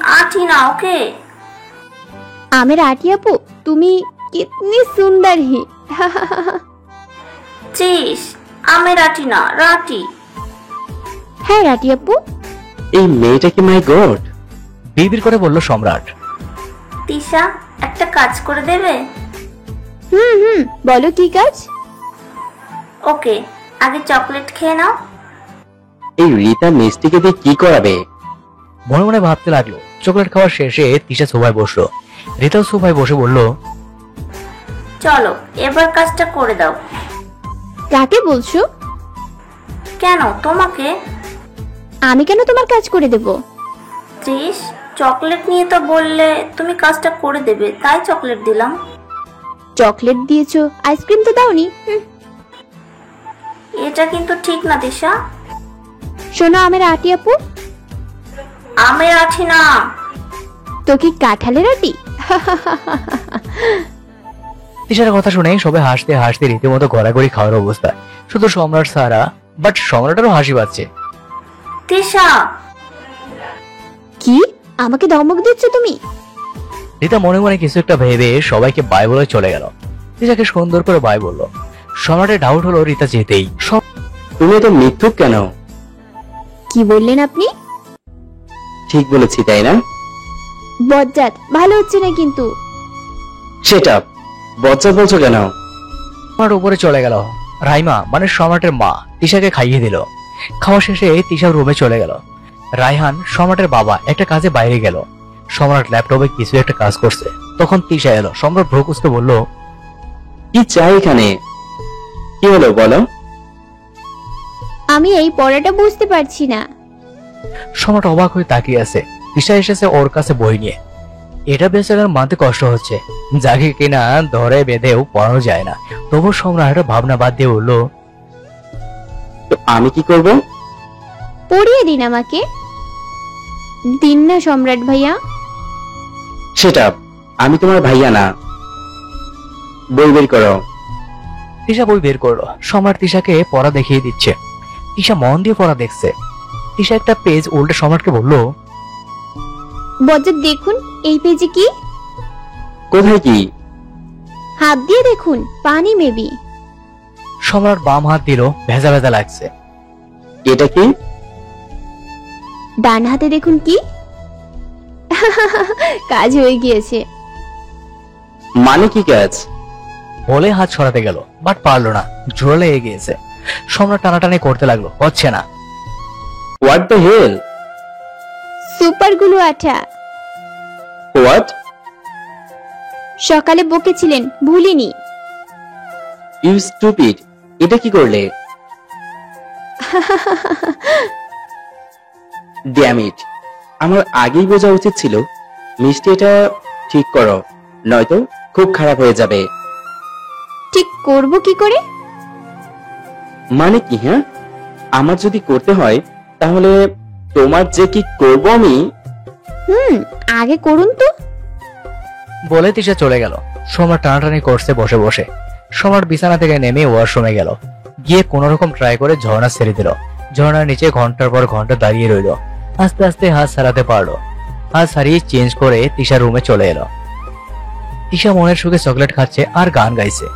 आठी ना ओके। आमिर आटी अपू तुमी कितनी सुंदर ही। चीज आमेर आठी ना राटी। है राटी अपू। এই মেয়েটা কি মাই গড, বিড়বিড় করে বলল সম্রাট। তিশা একটা কাজ করে দেবে? बोलो की काज। ओके आगे चॉकलेट খেয়ে নাও। এই রিতা মিষ্টিকে দিয়ে কি করাবে? মনে মনে ভাবতে লাগলো। চকলেট খাওয়া শেষে তিশা সোফায় বসলো। রিতাও সোফায় বসে বলল, চলো এবার কাজটা করে দাও। কাকে বলছো? কেন তোমাকে? আমি কেন তোমার কাজ করে দেব? ত্রিশ চকলেট নিয়ে তো বললে তুমি কাজটা করে দেবে, তাই চকলেট দিলাম। চকলেট দিয়েছো, আইসক্রিম তো দাওনি। এটা কিন্তু ঠিক না তিশা। শোনো আমের আটি আপু, আমের আঠি না। তো কি কাঁঠালের আটি? তিশার কথা শুনে সবাই হাসতে হাসতে রীতিমতো গড়াগড়ি খাওয়ার অবস্থা। শুধু সম্রাট সারা, বাট সম্রাটেরও হাসি পাচ্ছে। তিশা কি আমাকে ধমক দিচ্ছ তুমি? রীতা মনে মনে কিছু একটা ভেবে সবাইকে বাই বলে চলে গেল। তিশাকে সুন্দর করে বাই বলল। সম্রাটের ডাউট হলো রীতা যেতেই সব। তুমি এত মিথ্যুক কেন? কি বললেন আপনি? ঠিক বলেছি তাই না? বজ্জাত ভালো হচ্ছে না কিন্তু। সেট আপ, বজ্জা বলছো কেন? সম্রাট উপরে চলে গেল। রাইমা মানে সম্রাটের মা তিশাকে খাইয়ে দিল। খাওয়া শেষে তিশা রুমে চলে গেল। রায়হান সম্রাটের বাবা একটা কাজে বাইরে গেল। সম্রাট ল্যাপটপে কিছু একটা কাজ করছে। তখন তিশা এলো। সম্রাট ভ্রু কুঁচকে বলল, কি চাই এখানে? কি হলো বলো? আমি এই পড়াটা বুঝতে পারছি না। সম্রাট অবাক হয়ে তাকিয়ে আছে। তিশা এসেছে ওর কাছে বই নিয়ে। এটা বেচারার মানতে কষ্ট হচ্ছে, যাকে কিনা ধরে বেঁধেও পড়ানো যায় না। তবু সম্রাট ভাবনা বাদ দিয়ে বলল, তো আমি কি করব? পড়িয়ে দিন আমাকে। দিন না সম্রাট ভাইয়া। সেট আপ, আমি তোমার ভাইয়া না। বই বের করো। তিশা বই বের করলো। সম্রাট তিশাকে পড়া দেখিয়ে দিচ্ছে। তিশা মন দিয়ে পড়া দেখছে। তিশা একটা পেজ উল্টে সম্রাটকে বলল, বজ্জাত দেখুন এই পেজে কি। কোথায় কি? হাত দিয়ে দেখুন, পানি মেবি। সম্রাট বাম হাত দিল। ভেজা ভেজা লাগছে। এটা কি? ডান হাতে দেখুন কি। কাজ হয়ে গিয়েছে। মানে কি কাজ? বলে হাত সরাতে গেল, বাট পারলো না, জোরে লেগে গিয়েছে। সম্রাট টানাটানি করতে লাগলো, হচ্ছে না। What the hell? সুপার গুলো আঠা। হোয়াট? সকালে বকেছিলেন ভুলিনি। ইউ স্টুপিড, এটা কি করলে? ড্যাম ইট, আমার আগেই বোঝা উচিত ছিল। মিষ্টি এটা ঠিক করো, নয়তো খুব খারাপ হয়ে যাবে। ঠিক করব কি করে? মানে কি? হ্যাঁ, আমার যদি করতে হয় তাহলে তোমার যে কি করব আমি। আগে করুন তো। বলে তিশা চলে গেল। সম্রাট টানাটানি করছে বসে বসে। সম্রাট বিছানা থেকে নেমে ওয়াশরুমে গেল। গিয়ে কোন রকম ট্রাই করে ঝর্ণা ছেড়ে দিল। ঝর্ণার নিচে ঘন্টার পর ঘন্টা দাঁড়িয়ে রইল। আস্তে আস্তে হাত সারাতে পারলো। হাত সারিয়ে চেঞ্জ করে তিশার রুমে চলে এলো। তিশা মনের সুখে চকলেট খাচ্ছে আর গান গাইছে।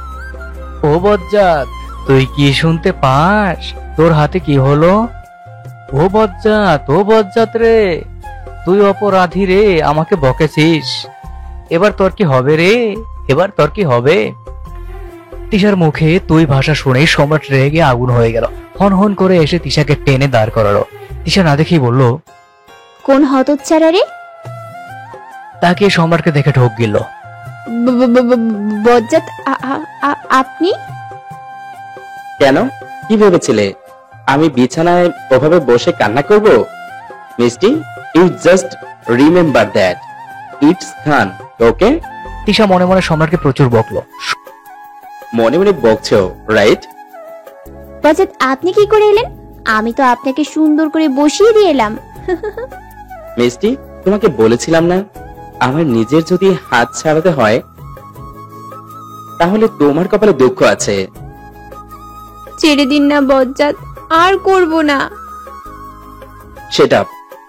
ও বজ্জাত, তুই কি শুনতে পাস? তোর হাতে কি হলো? ও বজ্জাত রে, তুই অপরাধী রে, আমাকে বকেছিস। এবার তোর কি হবে রে? এবার তোর কি হবে? তিশার মুখে তুই ভাষা শুনে সম্রাট রেগে আগুন হয়ে গেল। হন হন করে এসে তিশাকে টেনে দাঁড় করালো। তিশা না দেখেই বলল, কোন হতচ্ছাড়া রে? তাকে সম্রাটকে দেখে ঢোক গেল। বজ্জাত আপনি? কেন, কি ভেবেছিলে আমি বিছানায় ওভাবে বসে কান্না করব? Mishti, you just remember that it's fun, okay? Tisha মনে মনে সম্রাটকে প্রচুর বকলো। মনে মনে বকছো, রাইট? বজ্জাত আপনি কি করে এলেন? আমি তো আপনাকে সুন্দর করে বসিয়ে দিয়ে এলাম। মিষ্টি, তোমাকে বলেছিলাম না, আমার নিজের যদি হাত ছাড়াতে হয় তাহলে তোমার কপালে দুঃখ আছে। ছেড়ে দিন না বজ্জাত, আর করব না। সেটা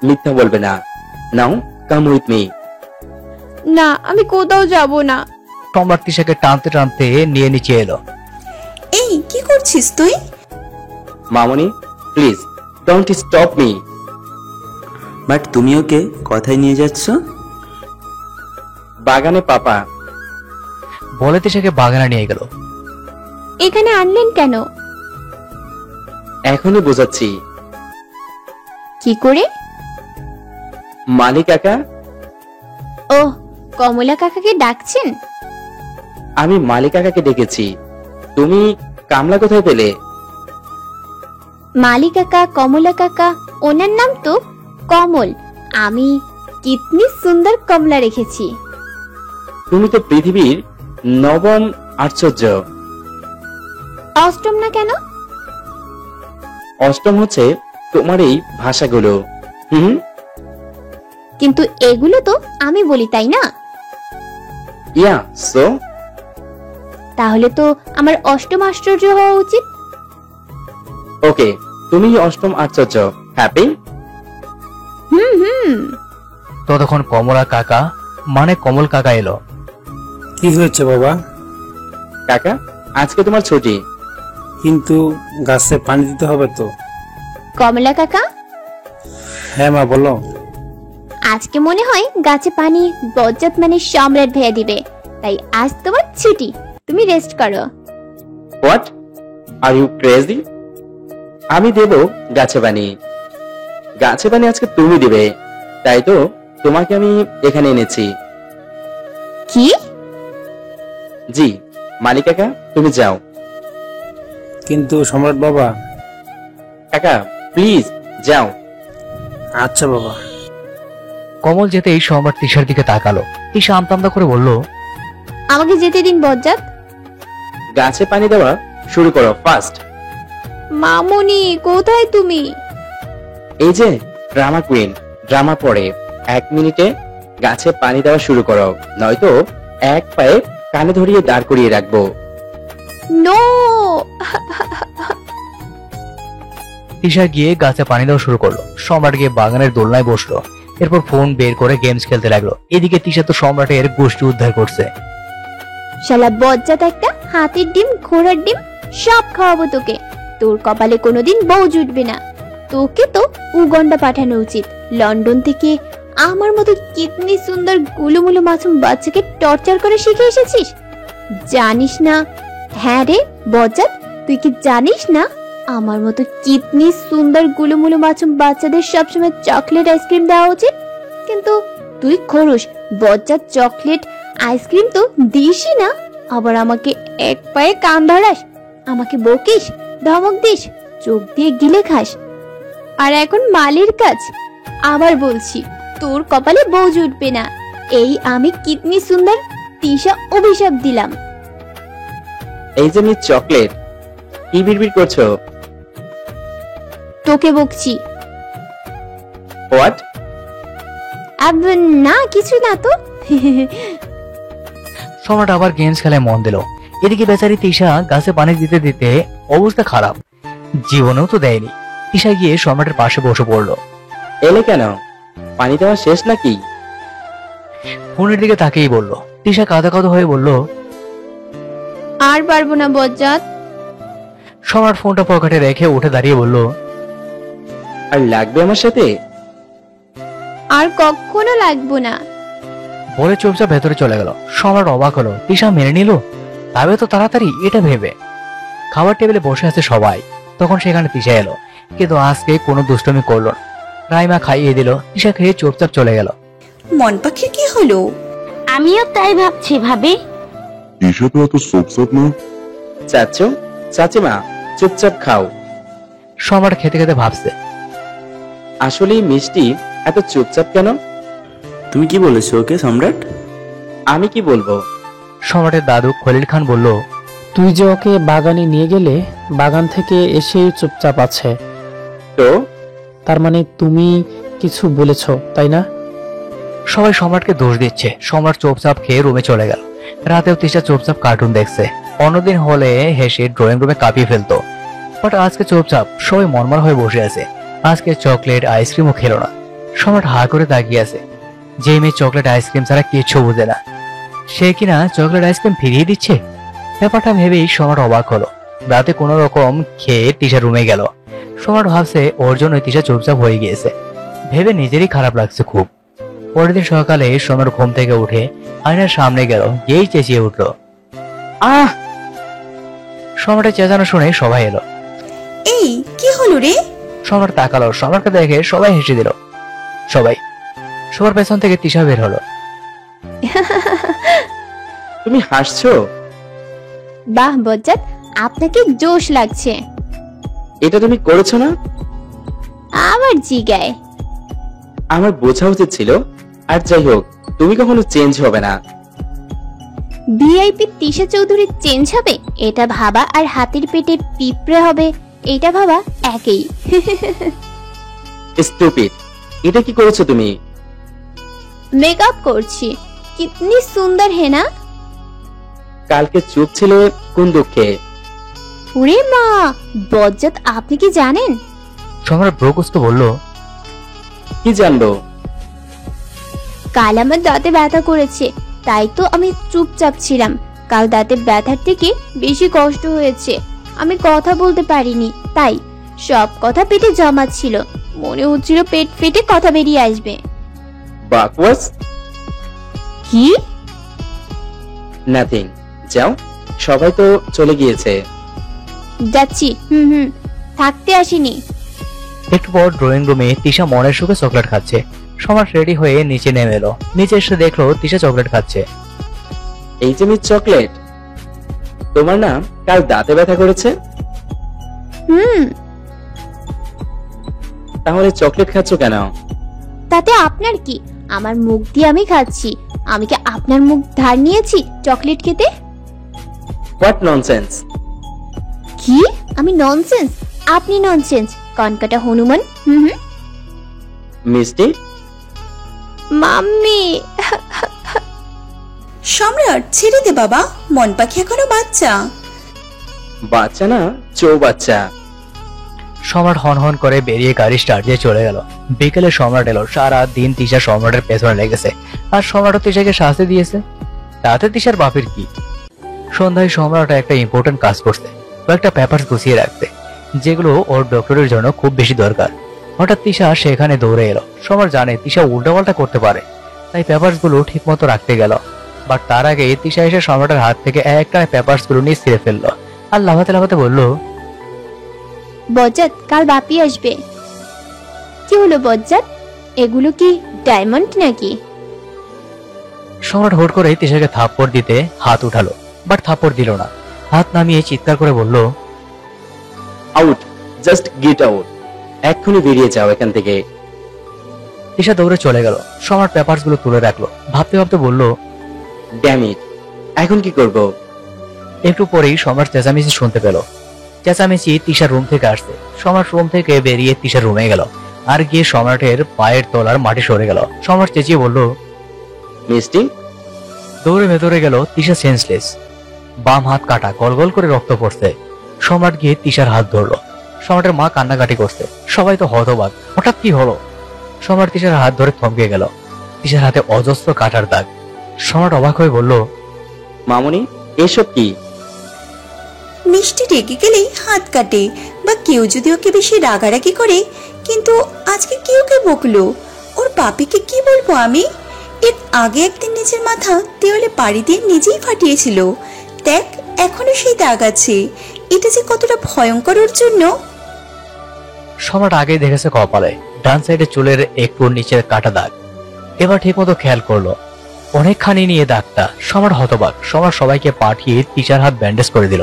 মিথ্যা বলবে না। নাও কাম উইথ মি। না, আমি কোথাও যাব না। সম্রাট তিশাকে টানতে টানতে নিয়ে নিচে এলো। এই কি করছিস তুই? মামনি please don't stop me. But তুমি ওকে কথায় নিয়ে যাচ্ছ? বাগানে পাপা। বলে তিশাকে বাগানে নিয়ে গেল। এখানে আনলেন কেন? এখনই বোঝাচ্ছি। কি করে? মালিক কাকা। ও, কমলা কাকাকে ডাকছেন? আমি মালিক কাকাকে ডেকেছি। তুমি কামলা কোথায় পেলে? মালি কাকা, কমলা কাকা, ওনার নাম তো কমল। আমি কিতনি সুন্দর কমলা রেখেছি। তুমি তো পৃথিবীর নবম আশ্চর্য। অষ্টম না কেন? অষ্টম হচ্ছে তোমার এই ভাষাগুলো। হুম। কিন্তু এগুলো তো আমি বলি, তাই না? ইয়া সো তাহলে তো আমার অষ্টম আশ্চর্য হওয়া উচিত। ওকে, তুমি অষ্টম আশ্চর্য। হ্যাপি? হুম হুম। ততক্ষণ কমলা কাকা মানে কমল কাকা এলো। কি হয়েছে বাবা? কাকা আজকে তোমার ছুটি। কিন্তু গাছে পানি দিতে হবে তো। কমলা কাকা, হ্যাঁ মা বলো। আজকে মনে হয় গাছে পানি বজ্জাত মানে সম্রাট ভাইয়া দিবে, তাই আজ তোমার ছুটি। তুমি রেস্ট করো। What are you crazy? আমি দেব গাছে পানি। গাছে পানি আজকে তুমি দিবে, তাই তো তোমাকে আমি এখানে এনেছি। কি? জি মালিক কাকা, তুমি যাও। কিন্তু সম্রাট বাবা। কাকা প্লিজ যাও। আচ্ছা বাবা। কমল যেতেই সম্রাট তিশার দিকে তাকালো। তিশা আমতা আমতা করে বলল, আমাকে যেতে দিন বজ্জাত। গাছে পানি দেওয়া শুরু করো ফার্স্ট। মামুনি, কোথায় তুমি? এই যে ড্রামা কুইন, ড্রামা পড়ে 1 মিনিটে গাছে পানি দেওয়া শুরু করো, নয়তো এক পায়ে কানে ধরিয়ে দাঁড় করিয়ে রাখবো। নো। তিশা গিয়ে গাছে পানি দেওয়া শুরু করলো। সম্রাট গিয়ে বাগানের দোলনায় বসলো। এরপর ফোন বের করে গেমস খেলতে লাগলো। এদিকে তিশা তো সম্রাটের গোষ্ঠী উদ্ধার করছে। শালা বজ্জাত একটা, হাতির ডিম, ঘোড়ার ডিম সব খাওয়াবো তোকে। তোর কপালে কোনোদিন বউ জুটবে না। তোকে তো উগান্ডা পাঠানো উচিত। লন্ডন থেকে আমার মতো কিতনি সুন্দর গুলুমুলু মাসুম বাচ্চাকে টর্চার করে শিখে এসেছিস, জানিস না? হ্যাঁ রে বজ্জাত, তুই কি জানিস না আমার মতো কিতনি সুন্দর গুলুমুলু মাসুম বাচ্চাদের সবসময় চকলেট আইসক্রিম দেওয়া উচিত? কিন্তু তুই খরুস বজ্জাত, চকলেট আইসক্রিম তো দিসই না, আবার আমাকে এক পায়ে কান ধরাস, আমাকে বকিস, ধমক দিস, চোখ দিয়ে গিলে খাস। আর এখন মালির কাজ। আবার বলছি, তোর কপালে বউ জুটবে না। এই আমি কিতনি সুন্দর তিশা অভিশাপ দিলাম। এই যে মিস চকলেট, কি বিড়বিড় করছো? তোকে বকছি। হোয়াট? না কিছু না তো। সম্রাট আবার গেমস খেলায় মন দিল। এদিকে বেচারি তিশা গাছে পানি দিতে দিতে অবস্থা খারাপ, জীবনেও তো দেয়নি। তিশা গিয়ে সম্রাটের পাশে বসে পড়লো। এলে কেন? পানি দেওয়া শেষ নাকি? ফোনের দিকে তাকেই বলল। তিশা কাঁদা কাঁদা হয়ে বলল, আর পারবো না বজ্জাত। সম্রাট ফোনটা পকেটে রেখে উঠে দাঁড়িয়ে বলল, আর লাগবে আমার সাথে? আর কখনো লাগবো না। বলে চুপচাপ ভেতরে চলে গেল। সম্রাট অবাক হলো, তিশা মেনে নিল, তবে তো তাড়াতাড়ি এটা ভেবে। খাবার টেবিলে বসে আছে সবাই। তখন সেখানে তিশা এলো, কিন্তু আজকে কোনো দুষ্টমি করলো না। রাইমা খাইয়ে দিল। তিশা খেয়ে চুপচাপ চলে গেল। মন পাখির কি হলো? আমিও তাই ভাবছি ভাবি। এসে তো এত চুপচাপ না। চাচু, চাচিমা চুপচাপ খাও। সম্রাট খেতে খেতে ভাবছে, আসলেই মিষ্টি এত চুপচাপ কেন? তুমি কি বলেছো ওকে সম্রাট? আমি কি বলবো? সম্রাটের দাদু খলিল খান বলল, তুই যে ওকে বাগানে নিয়ে গেলে, বাগান থেকে এসেই চুপচাপ আছে, তো তার মানে তুমি কিছু বলেছো তাই না? সবাই সম্রাটকে দোষ দিচ্ছে। সম্রাট চুপচাপ খেয়ে রুমে চলে গেল। রাতেও তিশা চুপচাপ কার্টুন দেখছে। অন্যদিন হলে হেসে ড্রয়িং রুমে কাঁপিয়ে ফেলতো, বাট আজকে চুপচাপ সবাই মনমরা হয়ে বসে আছে। আজকে চকলেট আইসক্রিমও খেলো না। সম্রাট হা করে তাকিয়ে আছে। যে মেয়ে চকলেট আইসক্রিম ছাড়া কিছু বোঝে না, সে কিনা চকলেট আইসক্রিম ফিরিয়ে দিচ্ছে। ব্যাপারটা ভেবেই সম্রাট অবাক হলো। রাতে কোনো রকম খেয়ে তিশা রুমে গেল। সম্রাট ভাবছে ওর জন্য তিশা চুপচাপ হয়ে গিয়েছে, ভেবে নিজেরই খারাপ লাগছে খুব। পরের দিন সকালে সম্রাট ঘুম থেকে উঠে আয়নার সামনে গেল, গিয়েই চেঁচিয়ে উঠলো, আহ! সম্রাটের চেঁচানো শুনে সবাই এলো। এই কি হলো রে? সম্রাট তাকালো, সম্রাটকে দেখে সবাই হেসে দিল। সবার পেছন থেকে তিশা বের হলো। তুমি হাসছো? বাহ বজ্জাত, আপনাকে জোশ লাগছে। এটা তুমি করেছো না? আবার জিগায়। আমার বোঝা উচিত ছিল। আর যাই হোক, তুমি কখনো চেঞ্জ হবে না। ভিআইপি তিশা চৌধুরী চেঞ্জ হবে এটা ভাবা আর হাতির পেটে পিঁপড়ে হবে এটা ভাবা একই। স্টুপিড, এটা কি করেছো তুমি? মেকআপ করছি। কিতনি সুন্দর হে না? কালকে চুপ ছিলে কোন দুঃখে? ওরে মা, বজ্জাত আপনি কি জানেন? সম্রাট ব্রকুস্ত বলল, কি জানলো? কাল আমার দাঁতে ব্যথা করেছে, তাই তো আমি চুপচাপ ছিলাম। কাল দাঁতে ব্যথার থেকে বেশি কষ্ট হয়েছে, আমি কথা বলতে পারিনি, তাই সব কথা পেটে জমা ছিল। মনে হচ্ছিল পেট ফেটে কথা বেরিয়ে আসবে। বাকওয়াস। কি? নাথিং, যাও, সবাই তো চলে গিয়েছে। যাচ্ছি। থাকতে আসিনি। একটু পর ড্রয়িং রুমে তিশা মনের সুখে চকলেট খাচ্ছে। সম্রাট রেডি হয়ে নিচে নেমে এলো। নিচে এসে দেখলো তিশা চকলেট খাচ্ছে। এই যে মিস চকলেট, তোমার না কাল দাঁতে ব্যথা করেছে? তাহলে চকলেট খাচ্ছ কেন? তাতে আপনার কি? আমার মুখ দিয়ে আমি খাচ্ছি। আমি কি আপনার মুখ ধার নিয়েছি চকলেট খেতে? What nonsense! কি? আমি ননসেন্স? আপনি ননসেন্স, কনকাটা হনুমান। মিষ্টি, মাম্মি। সম্রাট ছেড়ে দে বাবা, মন পাখি এখনো বাচ্চা। বাচ্চা না, চৌবাচ্চা। সম্রাট হন করে বেরিয়ে গাড়ি স্টার্ট দিয়ে চলে গেল। বিকেলে সম্রাট এলো। সারা দিন তিশা সম্রাটের পেছনে লেগেছে, আর সম্রাটও তিশাকে শাস্তি দিয়েছে। তাতে তিশার বাপের কি? সন্ধ্যায় সম্রাট একটা ইম্পর্টেন্ট কাজ করছে, কয়েকটা পেপার গুছিয়ে রাখতে, যেগুলো ওর ডক্টরের জন্য খুব বেশি দরকার। হঠাৎ তিশা সেখানে দৌড়ে এলো। সম্রাট জানে তিশা উল্টাপাল্টা করতে পারে, তাই পেপারস গুলো ঠিক মতো রাখতে গেল। বাট তার আগে তিশা এসে সম্রাটের হাত থেকে একটা পেপারস গুলো নিয়ে ছিঁড়ে ফেললো, আর লাফাতে লাফাতে বলল, বজ্জাত, কাল বাপি আসবে। কি হলো বজ্জাত, এগুলো কি ডায়মন্ড নাকি? সম্রাট হুট করে তিশাকে থাপ্পড় দিতে হাত উঠালো, বাট থাপ্পড় দিল না। হাত নামিয়ে চিৎকার করে বলল, আউট, জাস্ট গেট আউট, এক্ষুনি বেরিয়ে যাও এখান থেকে। তিশা দৌড়ে চলে গেল। সম্রাট পেপারস গুলো তুলে রাখলো, ভাবতে ভাবতে বলল, ড্যাম ইট, এখন কি করব? একটু পরেই সম্রাট চেঁচামেচি শুনতে পেল। চেঁচামেচি তিশার রুম থেকে আসছে। সম্রাট রুম থেকে বেরিয়ে তিশার রুমে গেল, আর গিয়ে সম্রাটের পায়ের তলার মাটি সরে গেল। সম্রাট চেঁচিয়ে বলল, মিষ্টি। দৌড়ে ভেতরে গেল। তিশা সেন্সলেস, বাম হাত কাটা, গলগল করে রক্ত পড়ছে। সম্রাট গিয়ে তিশার হাত ধরলো। সম্রাটের মা কান্নাকাটি করছে। সবাই তো হতবাক, হঠাৎ কি হলো? সম্রাট তিশার হাত ধরে থমকে গেল। তিশার হাতে অজস্র কাটার দাগ। সম্রাট অবাক হয়ে বলল, মামুনি, এসব কি? মিষ্টি রেগে গেলেই হাত কাটে, বা কেউ যদি ওকে বেশি রাগারাগি করে। কিন্তু আজকে কি ওকে বকলো? ওর পাপিকে কি বলবো আমি? এর আগে একদিন নিজের মাথা দেওয়ালে পাড়ি দিয়ে নিজেই ফাটিয়েছিল। দেখ, এখনো সেই দাগ আছে। এটা যে কতটা ভয়ঙ্কর ওর জন্য। সম্রাট আগেই দেখেছে কপালে ডান সাইডে চুলের একটু নিচের কাটা দাগ। এবার ঠিক মতো খেয়াল করলো, অনেকখানি নিয়ে দাগটা। সম্রাট হতবাক। সম্রাট সবাইকে পাঠিয়ে তিশার হাত ব্যান্ডেজ করে দিল,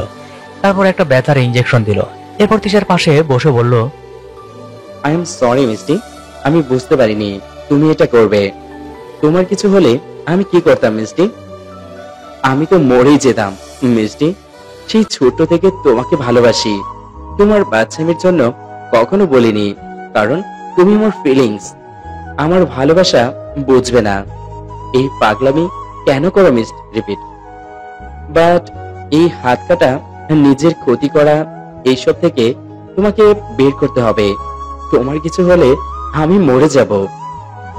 তারপর একটা ব্যথার ইঞ্জেকশন দিল। এরপর তিশার পাশে বসে বলল, আই এম সরি মিষ্টি, আমি বুঝতে পারিনি তুমি এটা করবে। তোমার কিছু হলে আমি কি করতাম মিষ্টি? আমি তো মরেই যেতাম মিষ্টি। সেই ছোট থেকে তোমাকে ভালোবাসি। তোমার বাচ্চামির জন্য কখনো বলিনি, কারণ তুমি আমার ফিলিংস। আমার ভালোবাসা বুঝবে না। এই পাগলামি কেন করো মিস রিপিট? বাট এই হাত কাটা, নিজের ক্ষতি করা, এইসব থেকে তোমাকে বের করতে হবে। তোমার কিছু হলে আমি মরে যাব।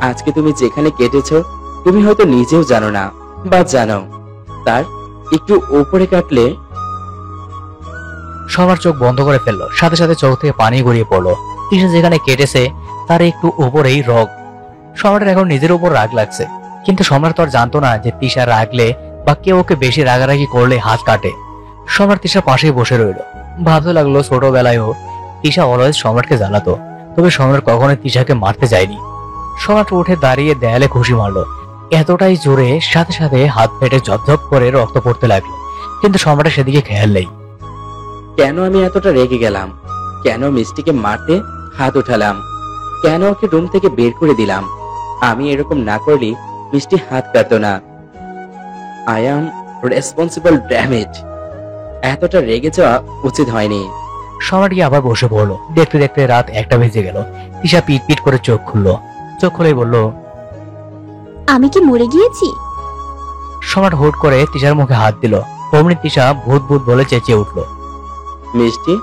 আজকে তুমি যেখানে কেটেছো তুমি হয়তো নিজেও জানো না, বা জানো, তার একটু উপরে কাটলে। সবার চোখ বন্ধ করে ফেললো, সাথে সাথে চোখ থেকে পানি গড়িয়ে পড়লো। তিশা যেখানে কেটেছে তার একটু উপরেই রগ। সম্রাটের এখন নিজের উপর রাগ লাগছে, কিন্তু সম্রাট তো আর জানতো না যে তিশা রাগলে বা কেউ ওকে বেশি রাগারাগি করলে হাত কাটে। সম্রাট তিশার পাশেই বসে রইল, ভাবতে লাগলো ছোটবেলায়ও তিশা অলওয়েজ সম্রাটকে জ্বালাতো, তবে সম্রাট কখনোই তিশাকে মারতে যায়নি। সম্রাট উঠে দাঁড়িয়ে দেয়ালে ঘুষি মারলো, এতটাই জোরে সাথে সাথে হাত ফেটে ঝপঝপ করে রক্ত পড়তে লাগলো, কিন্তু সম্রাটের সেদিকে খেয়াল নেই। কেন আমি এতটা রেগে গেলাম? কেন মিষ্টিকে মারতে হাত উঠালাম? কেন ওকে রুম থেকে বের করে দিলাম? আমি এরকম না করলে মিষ্টি হাত কাটতো না। I am responsible, damage. এতটা রেগে যাওয়া উচিত হয়নি। সম্রাট গিয়ে আবার বসে পড়লো। দেখতে দেখতে রাত 1টা বেজে গেল। তিশা পিট পিট করে চোখ খুললো। চোখ খুলেই বলল, আমি কি মরে গিয়েছি? সম্রাট হুট করে তিশার মুখে হাত দিল। অমনি তিশা ভূত ভূত বলে চেঁচিয়ে উঠলো। মিষ্টি,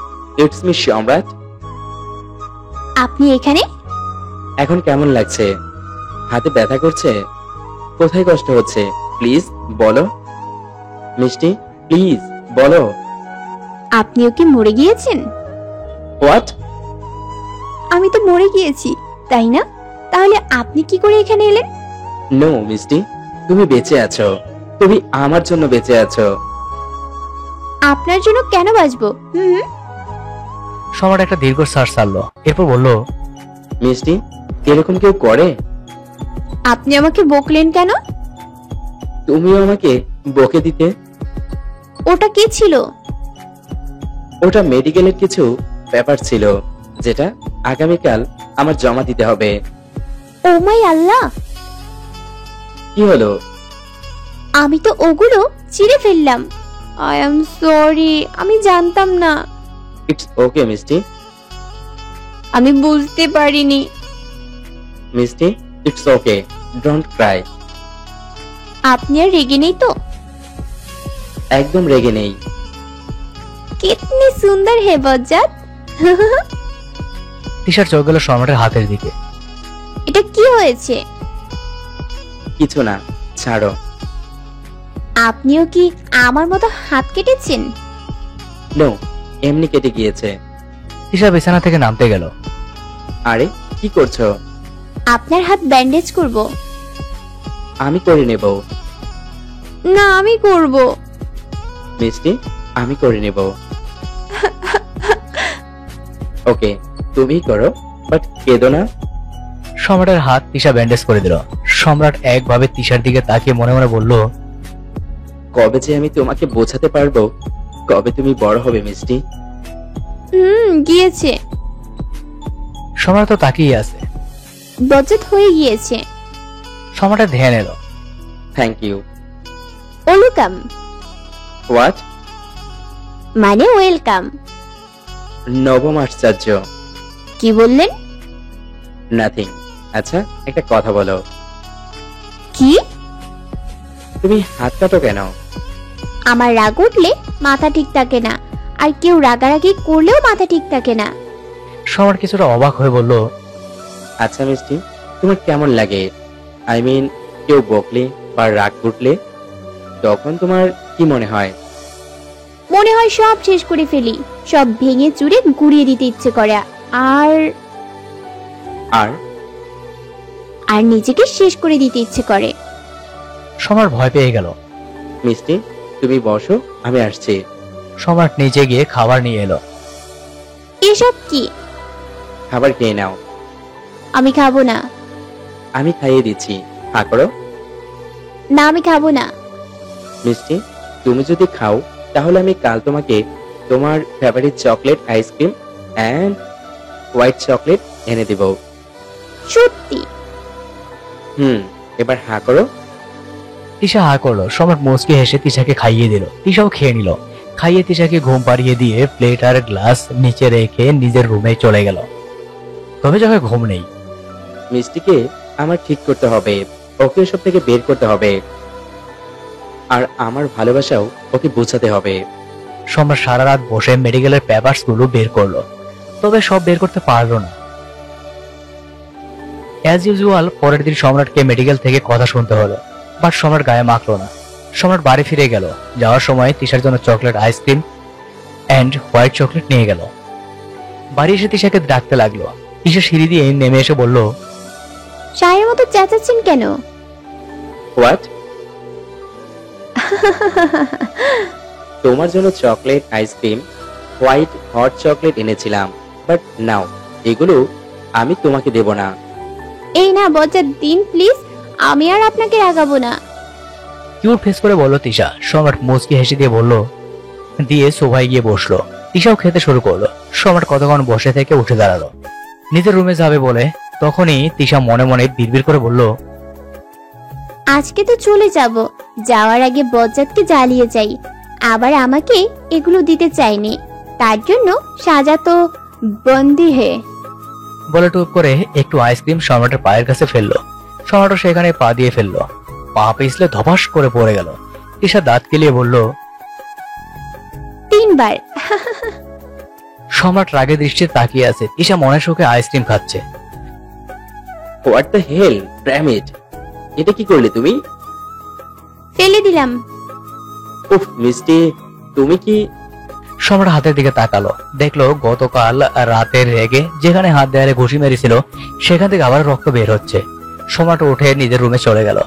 ইটস মি সম্রাট। আপনি এখানে? এখন কেমন লাগছে? হাতে ব্যথা করছে? কোথায় কষ্ট হচ্ছে? প্লিজ বলো মিষ্টি, প্লিজ বলো। আপনিও কি মরে গিয়েছেন? হোয়াট? আমি তো মরে গিয়েছি, তাই না? তাহলে আপনি কি করে এখানে এলেন? নো মিষ্টি, তুমি বেঁচে আছো। তুমি আমার জন্য বেঁচে আছো। আপনার জন্য কেন বাঁচবো? সম্রাট একটা দীর্ঘ শ্বাস ছাড়লো, এরপর বলল, মিষ্টি, এরকম কেউ করে? আপনি আমাকে বকলেন কেন? তুমিও আমাকে বকে দিতে। ওটা কি ছিল? ওটা মেডিকেলের কিছু ব্যাপার ছিল, যেটা আগামীকাল আমার জমা দিতে হবে। ও মাই আল্লাহ! কি হলো? আমি তো ওগুলো চিড়ে ফেললাম। আই এম সরি, আমি জানতাম না। ইটস ওকে মিষ্টি। আমি বুঝতে পারিনি। মিষ্টি, ইটস ওকে, ডোন্ট ক্রাই। আপনি আর রেগে নেই তো? একদম রেগে নেই। কিতনি সুন্দর হে বজ্জাত। তিশার চোখ গেল সম্রাটের হাতের দিকে। এটা কি হয়েছে? কিছু না, ছাড়ো। আপনিও কি আমার মতো হাত কেটেছেন? নো, এমনি কেটে গিয়েছে। তিশা বিছানা থেকে নামতে গেল। আরে কি করছো? আপনার হাত ব্যান্ডেজ করব। আমি করে নেব। না, আমি করব। মিষ্টি, আমি করে নেব। ওকে, তুমি করো, বাট কেঁদো না। সম্রাটের হাত তিশা ব্যান্ডেজ করে দিল। সম্রাট একভাবে তিশার দিকে তাকিয়ে মনে মনে বলল, কবে যে আমি তোমাকে বোঝাতে পারবো কবে তুমি বড় হবে মিষ্টি। গিয়েছে। সম্রাট তো তাকিয়ে আছে। বজ্জাত হয়ে গিয়েছে। সম্রাটের ধ্যান এলো। Thank you. ওয়েলকাম। হোয়াট? মানে ওয়েলকাম। নবম আশ্চর্য। কি বললেন? নাথিং। আচ্ছা, একটা কথা বলো। কি? তুমি হাত কাটো কেন? আমার রাগ উঠলে মাথা ঠিক থাকে না, আর কেউ রাগারাগি করলেও মাথা ঠিক থাকে না। সম্রাট কিছুটা অবাক হয়ে বলল, আচ্ছা মিষ্টি, তোমার কেমন লাগে? আই মিন, কেউ বকলে বা রাগ উঠলে তখন তোমার কি মনে হয়? মনে হয় সব শেষ করে ফেলি, সব ভেঙে চুরে গুড়িয়ে দিতে ইচ্ছে করে, আর আর আর নিজেকে শেষ করে দিতে ইচ্ছে করে। সম্রাট ভয় পেয়ে গেল। মিষ্টি, তুমি বসো, আমি আসছি। সম্রাট নিচে গিয়ে খাবার নিয়ে এলো। এসব কি? খাবার খেয়ে নাও। আমি খাবো না। আমি খাইয়ে দিচ্ছি, হা করো। না, আমি খাবো না। মিষ্টি, তুমি যদি খাও তাহলে আমি কাল তোমাকে তোমার favourite chocolate ice cream and white chocolate এনে দেব। সত্যি? এবার হা করো। তিশা হা করলো। সম্রাট মুচকি হেসে তিশাকে খাইয়ে দিল। তিশাও খেয়ে নিল। খাইয়ে তিশাকে ঘুম পাড়িয়ে দিয়ে প্লেট আর গ্লাস নিচে রেখে নিজের রুমে চলে গেল। তবে যখন ঘুম নেই। মিষ্টিকে আমার ঠিক করতে হবে, ওকে এসব থেকে বের করতে হবে, আর আমার ভালোবাসাও ওকে বোঝাতে হবে। সম্রাট সারা রাত বসে মেডিকেলের পেপারস গুলো বের করলো, তবে সব বের করতে পারলো না। অ্যাজ ইউজুয়াল পরের দিন সম্রাটকে মেডিকেল থেকে কথা শুনতে হলো, বাট সম্রাট গায়ে মাখলো না। সম্রাট বাড়ি ফিরে গেল। যাওয়ার সময় তিশার জন্য chocolate ice cream and white chocolate নিয়ে গেল। বাড়ি এসে তিশাকে ডাকতে লাগলো। তিশা সিঁড়ি দিয়ে নেমে এসে বলল, শায়ের মতো চেঁচাচ্ছেন কেন? হোয়াট? তোমার জন্য chocolate ice cream white hot chocolate এনেছিলাম, বাট নাও এগুলো আমি তোমাকে দেব না। এই না বজ্জাত, দিন প্লিজ, আমি আর আপনাকে রাগাবো না। কিউট ফেস করে বলল তিশা। সম্রাট মুচকি হেসে দিয়ে বলল, দিয়ে সোফায় গিয়ে বসলো। তিশাও খেতে শুরু করলো। সম্রাট কতক্ষণ বসে থেকে উঠে দাঁড়ালো, নিজের রুমে যাবে বলে। তখনই তিশা মনে মনে বিড়বিড় করে বলল, আজকে তো চলে যাব, যাওয়ার আগে বজ্জাতকে জ্বালিয়ে যাই। আবার আমাকে এগুলো দিতে চাইনি, তার জন্য সাজা তো বন্দি হে। বলে টুপ করে একটু আইসক্রিম সম্রাটের পায়ের কাছে ফেললো। সম্রাটও সেখানে পা দিয়ে ফেললো। পা পিছলে ধপাস করে পড়ে গেল। তিশা দাঁত কেলিয়ে বলল, 3 বার। সম্রাট রাগে দৃষ্টিতে তাকিয়ে আছে। তিশা মনের সুখে আইসক্রিম খাচ্ছে। What the hell, damn it, এটা কি করলে তুমি? ফেলে দিলাম। উফ মিষ্টি, তুমি কি? সম্রাট হাতের দিকে তাকালো, দেখলো গতকাল রাতের রেগে যেখানে হাত দেয়ালে ঘুষি মেরেছিল সেখান থেকে আবার রক্ত বের হচ্ছে। সম্রাট উঠে নিজের রুমে চলে গেল।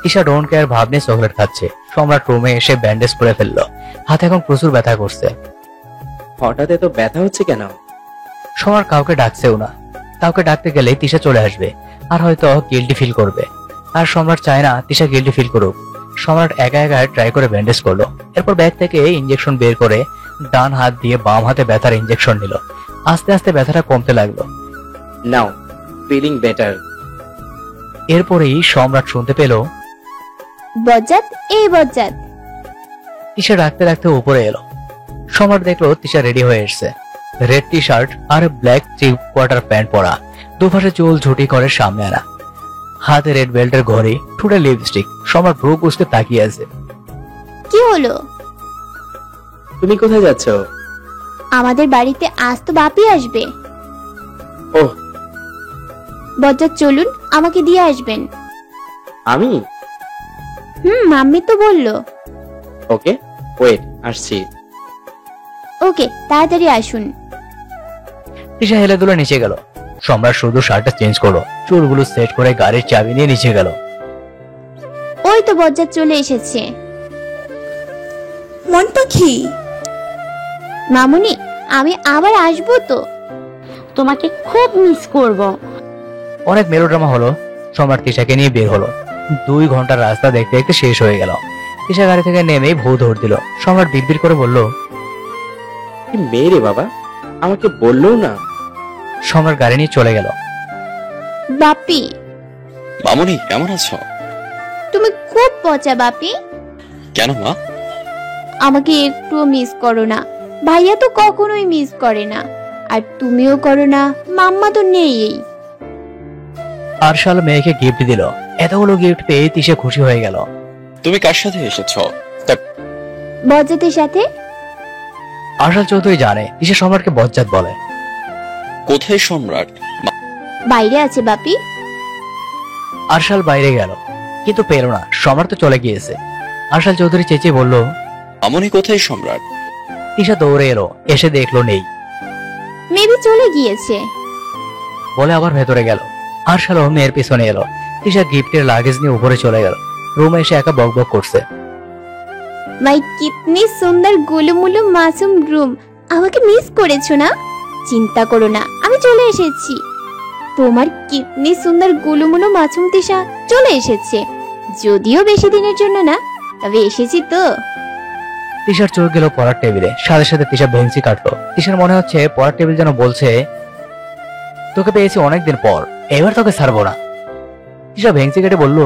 তিশা ডোন্ট কেয়ার ভাব নিয়ে চকলেট খাচ্ছে। সম্রাট রুমে এসে ব্যান্ডেজ করে ফেললো। হাতে এখন প্রচুর ব্যথা করছে। হঠাৎ এত ব্যথা হচ্ছে কেন? সম্রাট কাউকে ডাকছেও না। কাউকে ডাকতে গেলে তিশা চলে আসবে আর হয়তো গিল্টি ফিল করবে। আর সম্রাট চায় না তিশা গিল্টি ফিল করুক। সম্রাট একা একা ট্রাই করে ব্যান্ডেজ করলো। এরপর ব্যাগ থেকে ইঞ্জেকশন বের করে ডান হাত দিয়ে বাম হাতে ব্যথার ইঞ্জেকশন নিল। আস্তে আস্তে ব্যথাটা কমতে লাগলো। নাও ফিলিং বেটার। এরপরেই সম্রাট শুনতে পেল, বজ্জাত, এই বজ্জাত। তিশা ডাকতে ডাকতে উপরে এলো। সম্রাট দেখলো তিশা রেডি হয়ে এসছে। রেড টি শার্ট আর ব্ল্যাক 3/4 প্যান্ট পরা, দুপাশে চুল ঝুটি করে সামনে আনা, হাতে রেড বেল্টের ঘড়ি, ঠোঁটে লিপস্টিক। সম্রাট ভ্রু কুঁচকে তাকিয়ে আছে। কি হলো? তুমি কোথায় যাচ্ছ? আমাদের বাড়িতে আজ তো বাপি আসবে। ওহ, বজ্জাত চলুন, আমাকে দিয়ে আসবেন। আমি? মাম্মি তো বললো। ওকে ওয়েট, আসছি। ওকে, তাড়াতাড়ি আসুন। তিশা হেলে দুলে নিচে গেল। সম্রাট শুধু শার্টটা চেঞ্জ করলো, চুলগুলো সেট করে গাড়ির চাবি নিয়ে নিচে গেল। ওই তো বজ্জাত চলে এসেছে। মন পাখি, মামুনি, আমি আবার আসবো তো। তোমাকে খুব মিস করব। অনেক মেলোড্রামা হলো। সম্রাট তিশাকে নিয়ে বের হলো। 2 ঘন্টার রাস্তা দেখতে দেখতে শেষ হয়ে গেল। তিশা গাড়ি থেকে নেমে ভৌ দৌড় দিল। সম্রাট বিড়বিড় করে বলল, কি মেয়ে রে বাবা, আমাকে বললো না। সম্রাট গাড়ি নিয়ে চলে গেল। বাপি, মামুনি কেমন আছো? তুমি খুব পচা বাপি। কেন মা? আমাকে একটুও মিস করো না। ভাইয়া তো কখনোই মিস করে না, আর তুমিও করো না। মাম্মা তো নেই। আরশাল মেয়েকে গিফট দিল। এতগুলো গিফট পেয়ে তিশা খুশি হয়ে গেল। তুমি কার সাথে এসেছো? বজ্জাতের সাথে। আরশাল চৌধুরী জানে তিশা সম্রাটকে বজ্জাত বলে। কোথায় সম্রাট? বাইরে আছে বাপি। আরশাল বাইরে গেল, কিন্তু পেল না। সম্রাট তো চলে গিয়েছে। আরশাল চৌধুরী চেঁচিয়ে বলল, মামুনি কোথায় সম্রাট? তিশা দৌড়ে এলো, এসে দেখলো নেই। মেবি চলে গিয়েছে বলে আবার ভেতরে গেল। আরশালও মেয়ের পিছনে এলো। তিশা গিফটের লাগেজ নিয়ে উপরে চলে গেল। রুমে এসে একা বকবক করছে। মাই কিতনি সুন্দর গোলুমুলু মাসুম রুম। আমাকে মিস করেছো না? চিন্তা করো না, আমি চলে এসেছি। তোমার কিতনি সুন্দর গোলুমুলু মাসুম তিশা চলে এসেছে। যদিও বেশি দিনের জন্য না, তবে এসেছি তো। তিশার চোখ গেল পড়ার টেবিলে। সাথে সাথে তিশা ভেংসি কাটলো। তিশার মনে হচ্ছে পড়ার টেবিল যেন বলছে, তোকে পেয়েছি অনেকদিন পর, এবার তোকে ছাড়বো না। তিশা ভেংসি কেটে বলল,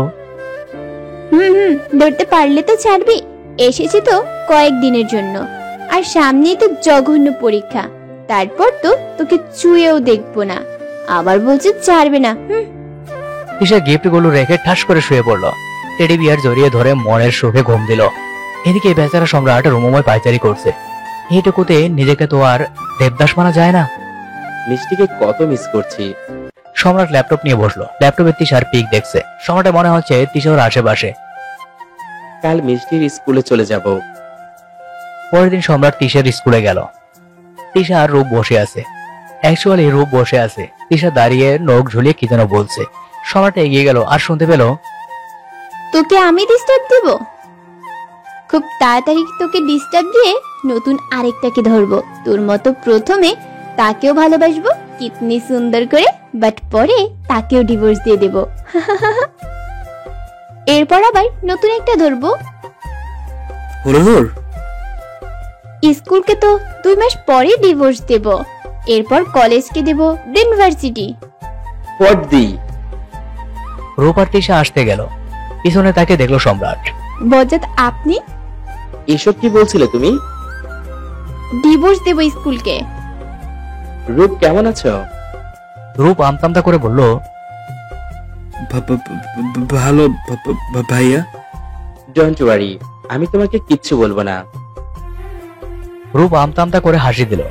ধরতে পারলে তো ছাড়বি। এসেছি তো কয়েকদিনের জন্য, আর সামনেই তো জঘন্য পরীক্ষা। তারপর তো তোকে চুয়েও দেখবো না। আবার বলছে ছাড়বে না। তিশা গিফট গুলো রেখে ঠাস করে শুয়ে পড়লো। টেডি বিয়ার জড়িয়ে ধরে মনের সুখে ঘুম দিল। এদিকে বেচারা সম্রাট রুমময় পায়চারি করছে। এইটুকুতে নিজেকে তো আর দেবদাস মানা যায় না। মিষ্টিকে কত মিস করছি। সম্রাট ল্যাপটপ নিয়ে বসলো। ল্যাপটপে তিশার পিক দেখছে। সম্রাটের মনে হচ্ছে তিশা ওর আশেপাশে। কাল মিষ্টির স্কুলে চলে যাব। পরের দিন সম্রাট তিশার স্কুলে গেল। তিশা আর রূপ বসে আছে। অ্যাকচুয়ালি রূপ বসে আছে। তিশা দাঁড়িয়ে নখ ঝুলিয়ে কি যেন বলছে। সম্রাট এগিয়ে গেল আর শুনতে পেল, তোকে আমি ডিস্টার্ব দিব? খুব তাড়াতাড়ি তোকে ডিস্টার্ব দিয়ে নতুন আরেকটাকে ধরবো। তোর মতো প্রথমে তাকেও ভালোবাসবো কিতনি সুন্দর করে, বাট পরে তাকেও ডিভোর্স দিয়ে দেব। এরপর আবার নতুন একটা ধরবো। হুরহুর স্কুলকে তো 2 মাস পরে ডিভোর্স দেব, এরপর কলেজকে দেব ইউনিভার্সিটি। হোয়াট দি? রূপ আর তিশা আসতে গেল। পিছনে তাকে দেখলো সম্রাট। বজ্জাত আপনি? এসব কি বলছিলে তুমি? ডিভোর্স দেব স্কুলকে। রূপ কেমন আছো? রূপ আমতামতা করে বলল, ভালো ভাইয়া। ডোন্ট ওয়ারি, আমি তোমাকে কিচ্ছু বলবো না। রূপ আমতামতা করে হাসি দিল।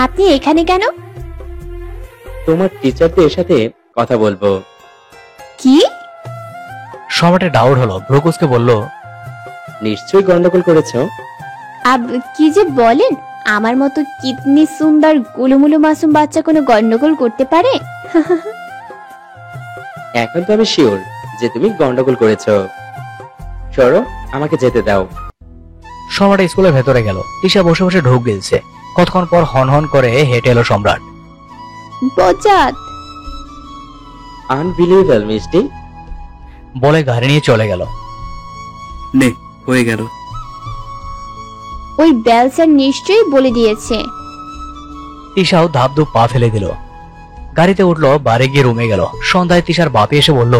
আপনি এখানে কেন? তোমার টিচারদের সাথে কথা বলবো। কি? সম্রাটের ডাউট হলো। ব্রুকুসকে বলল, নিশ্চয়ই গন্ডগোল করেছো। কি যে বলেন, আমার মতো কিতনি সুন্দর গুলুমুলু মাসুম বাচ্চা কোনো গন্ডগোল করতে পারে? এখন তো আমি শিওর যে তুমি গন্ডগোল করেছো। সরো, আমাকে যেতে দাও। সম্রাট স্কুলের ভেতরে গেল। তিশা বসে বসে ঢোক গিলছে। কতক্ষণ পর হন হন করে হেঁটে এলো সম্রাট। বজ্জাত! আনবিলিভেবল মিষ্টি। বলে গাড়ি নিয়ে চলে গেল। নে, হয়ে গেল। ওই বেলসার নিশ্চয়ই বলে দিয়েছে। তিশাও ধাপ ধুপ পা ফেলে দিল। গাড়িতে উঠলো, বাড়ি গিয়ে রুমে গেল। সন্ধ্যায় তিশার বাপি এসে বলল,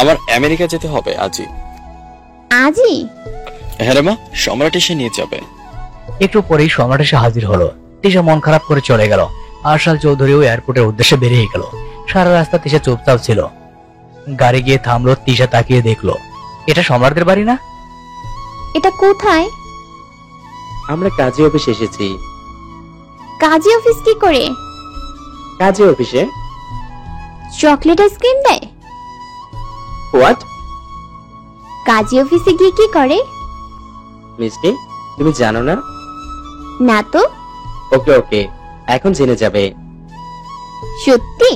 আমার আমেরিকা যেতে হবে আজই। আজই? হ্যাঁ রে মা, সম্রাট এসে নিয়ে যাবে। একটু পরেই সম্রাট এসে হাজির হলো। তিশা মন খারাপ করে চলে গেল। আরশাল চৌধুরীও এয়ারপোর্টের উদ্দেশ্যে বেরিয়ে গেল। সারা রাস্তা তিশা চুপচাপ ছিল। গাড়ি গিয়ে থামলো। তিশা তাকিয়ে দেখলো, এটা সম্রাটদের বাড়ি না? এটা কোথায়? আমরা কাজী অফিসে এসেছি। কাজী অফিস কি করে? কাজী অফিসে চকলেট আইসক্রিম দেয়? হোয়াট? কাজী অফিসে গিয়ে কি করে? মিষ্টি, তুমি জানো না? না তো। ওকে ওকে, এখন জেনে যাবে। সত্যি?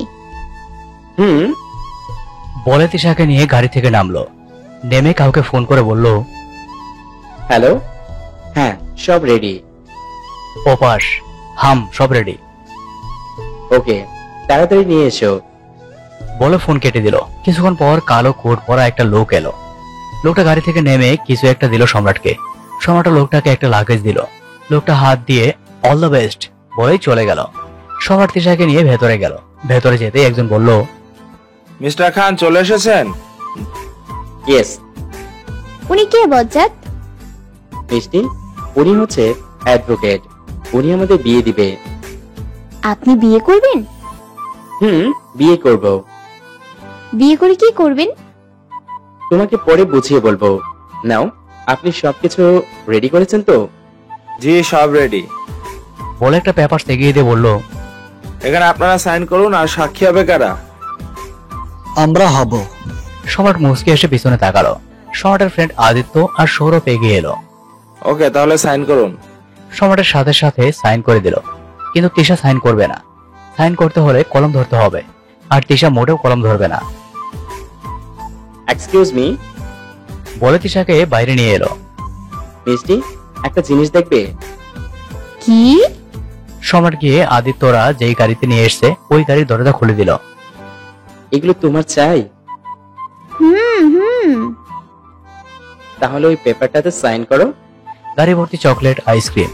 হুম। বলে তিশাকে নিয়ে গাড়ি থেকে নামলো। নেমে কাউকে ফোন করে বলল, হ্যালো। হ্যাঁ, সব রেডি। ওপাস হাম সব রেডি। ওকে, তাড়াতাড়ি নিয়ে এসো। বলে ফোন কেটে দিল। কিছুক্ষণ পর কালো কোট পরা একটা লোক এলো। লোকটা গাড়ি থেকে নেমে কিছু একটা দিল সম্রাটকে। সম্রাট লোকটাকে একটা লাগেজ দিল। লোকটা হাত দিয়ে অল দ্য বেস্ট বলেই চলে গেল। সম্রাট তিশাকে নিয়ে ভেতরে গেল। ভেতরে যেতেই একজন বলল, মিস্টার খান চলে এসেছেন? ইয়েস। উনি কে বজ্জাত? মিষ্টি, উনি হচ্ছে অ্যাডভোকেট। উনি আমাদের বিয়ে দিবে। আপনি বিয়ে করবেন? হুম, বিয়ে করব। বিয়ে করে কি করবেন? তোমাকে পরে বুঝিয়ে বলবো। নাও, আপনি সবকিছু রেডি করেছেন তো? জি, সব রেডি। বলে একটা পেপার এগিয়ে দিয়ে বলল, এখানে আপনারা সাইন করুন। আর সাক্ষী হবে কারা? আমরা হব। সম্রাট মুসকে এসে পিছনে তাকালো। সম্রাটের ফ্রেন্ড আদিত্য আর সৌরভ এগিয়ে এলো। ওকে, তাহলে সাইন করুন। সম্রাটের সাথে সাথে সাইন করে দিল। কিন্তু তিশা সাইন করবে না। সাইন করতে হলে কলম ধরতে হবে, আর তিশা মোটেও কলম ধরবে না। এক্সকিউজ মি বলে তিশাকে বাইরে নিয়ে এলো। মিষ্টি, একটা জিনিস দেখবে? কি? সম্রাট গিয়ে আদিত্যরা যেই গাড়িতে নিয়ে এসছে ওই গাড়ির দরজা খুলে দিল। এগুলো তোমার চাই? হুম। তাহলে ওই পেপারটাতে সাইন করো। গাড়ি ভর্তি চকলেট, আইসক্রিম।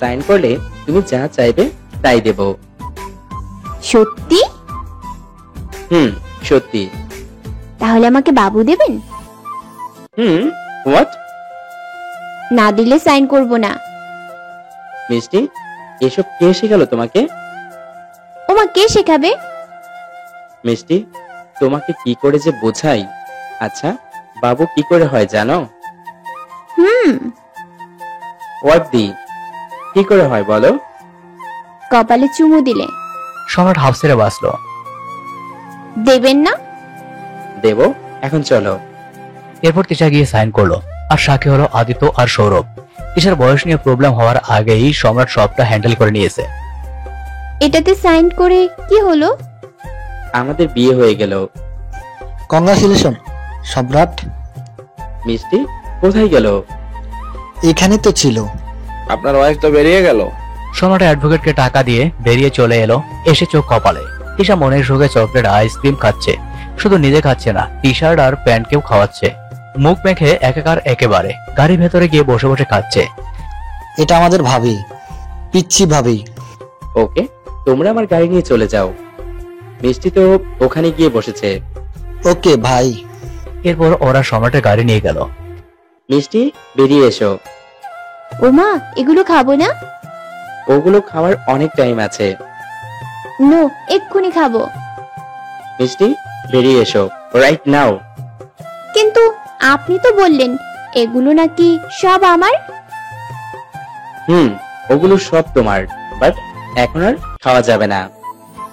সাইন করলে তুমি যা চাইবে তাই দেব। সত্যি? হুম, সত্যি। তাহলে আমাকে বাবু দেবেন? হুম। হোয়াট? না দিলে সাইন করব না। মিষ্টি, এসব কে শেখালো তোমাকে? ওমা, কে শেখাবে? মিষ্টি, তোমাকে কি করে যে বোঝাই। আচ্ছা, বাবু কি করে হয় জানো? হোয়াট দি? কি করে হয় বলো? কপালে চুমু দিলে। সম্রাট হাফ ছেড়ে বাঁচলো। দেবেন না? দেব, এখন চলো। এরপর তিশা গিয়ে সাইন করলো, আর সাক্ষী হলো আদিত্য আর সৌরভ। তিশার বয়স নিয়ে প্রবলেম হওয়ার আগেই সম্রাট সবটা হ্যান্ডেল করে নিয়েছে। এটাতে সাইন করে কি হলো? আমাদের বিয়ে হয়ে গেল। কংগ্রাচুলেশন সম্রাট। মিষ্টি কোথায় গেল? এখানে তো ছিল। আপনার ওয়াইফ তো বেরিয়ে গেল। সম্রাট অ্যাডভোকেটকে টাকা দিয়ে বেরিয়ে চলে এলো, এসে চোখ কপালে। তিশা মনের সুখে চকলেট আইসক্রিম খাচ্ছে, শুধু নিজে খাচ্ছে না, টি শার্ট আর প্যান্টকেও খাওয়াচ্ছে। মুখ মেখে একাকার একেবারে গাড়ির ভেতরে গিয়ে বসে বসে খাচ্ছে। এটা আমাদের ভাবি, পিচ্ছি ভাবি। ওকে, তোমরা আমার গাড়ি নিয়ে চলে যাও। মিষ্টি তো ওখানে গিয়ে বসেছে। ওকে ভাই। এরপর ওরা সম্রাটের গাড়ি নিয়ে গেল। মিষ্টি বেরিয়ে এসো। ওমা, এগুলো খাবো না। ওগুলো খাওয়ার অনেক টাইম আছে। নো, এক্ষুনি খাবো। মিষ্টি বেরিয়ে এসো রাইট নাও। কিন্তু আপনি তো বললেন এগুলো নাকি সব আমার। ওগুলো সব তোমার, বাট এখন আর খাওয়া যাবে না।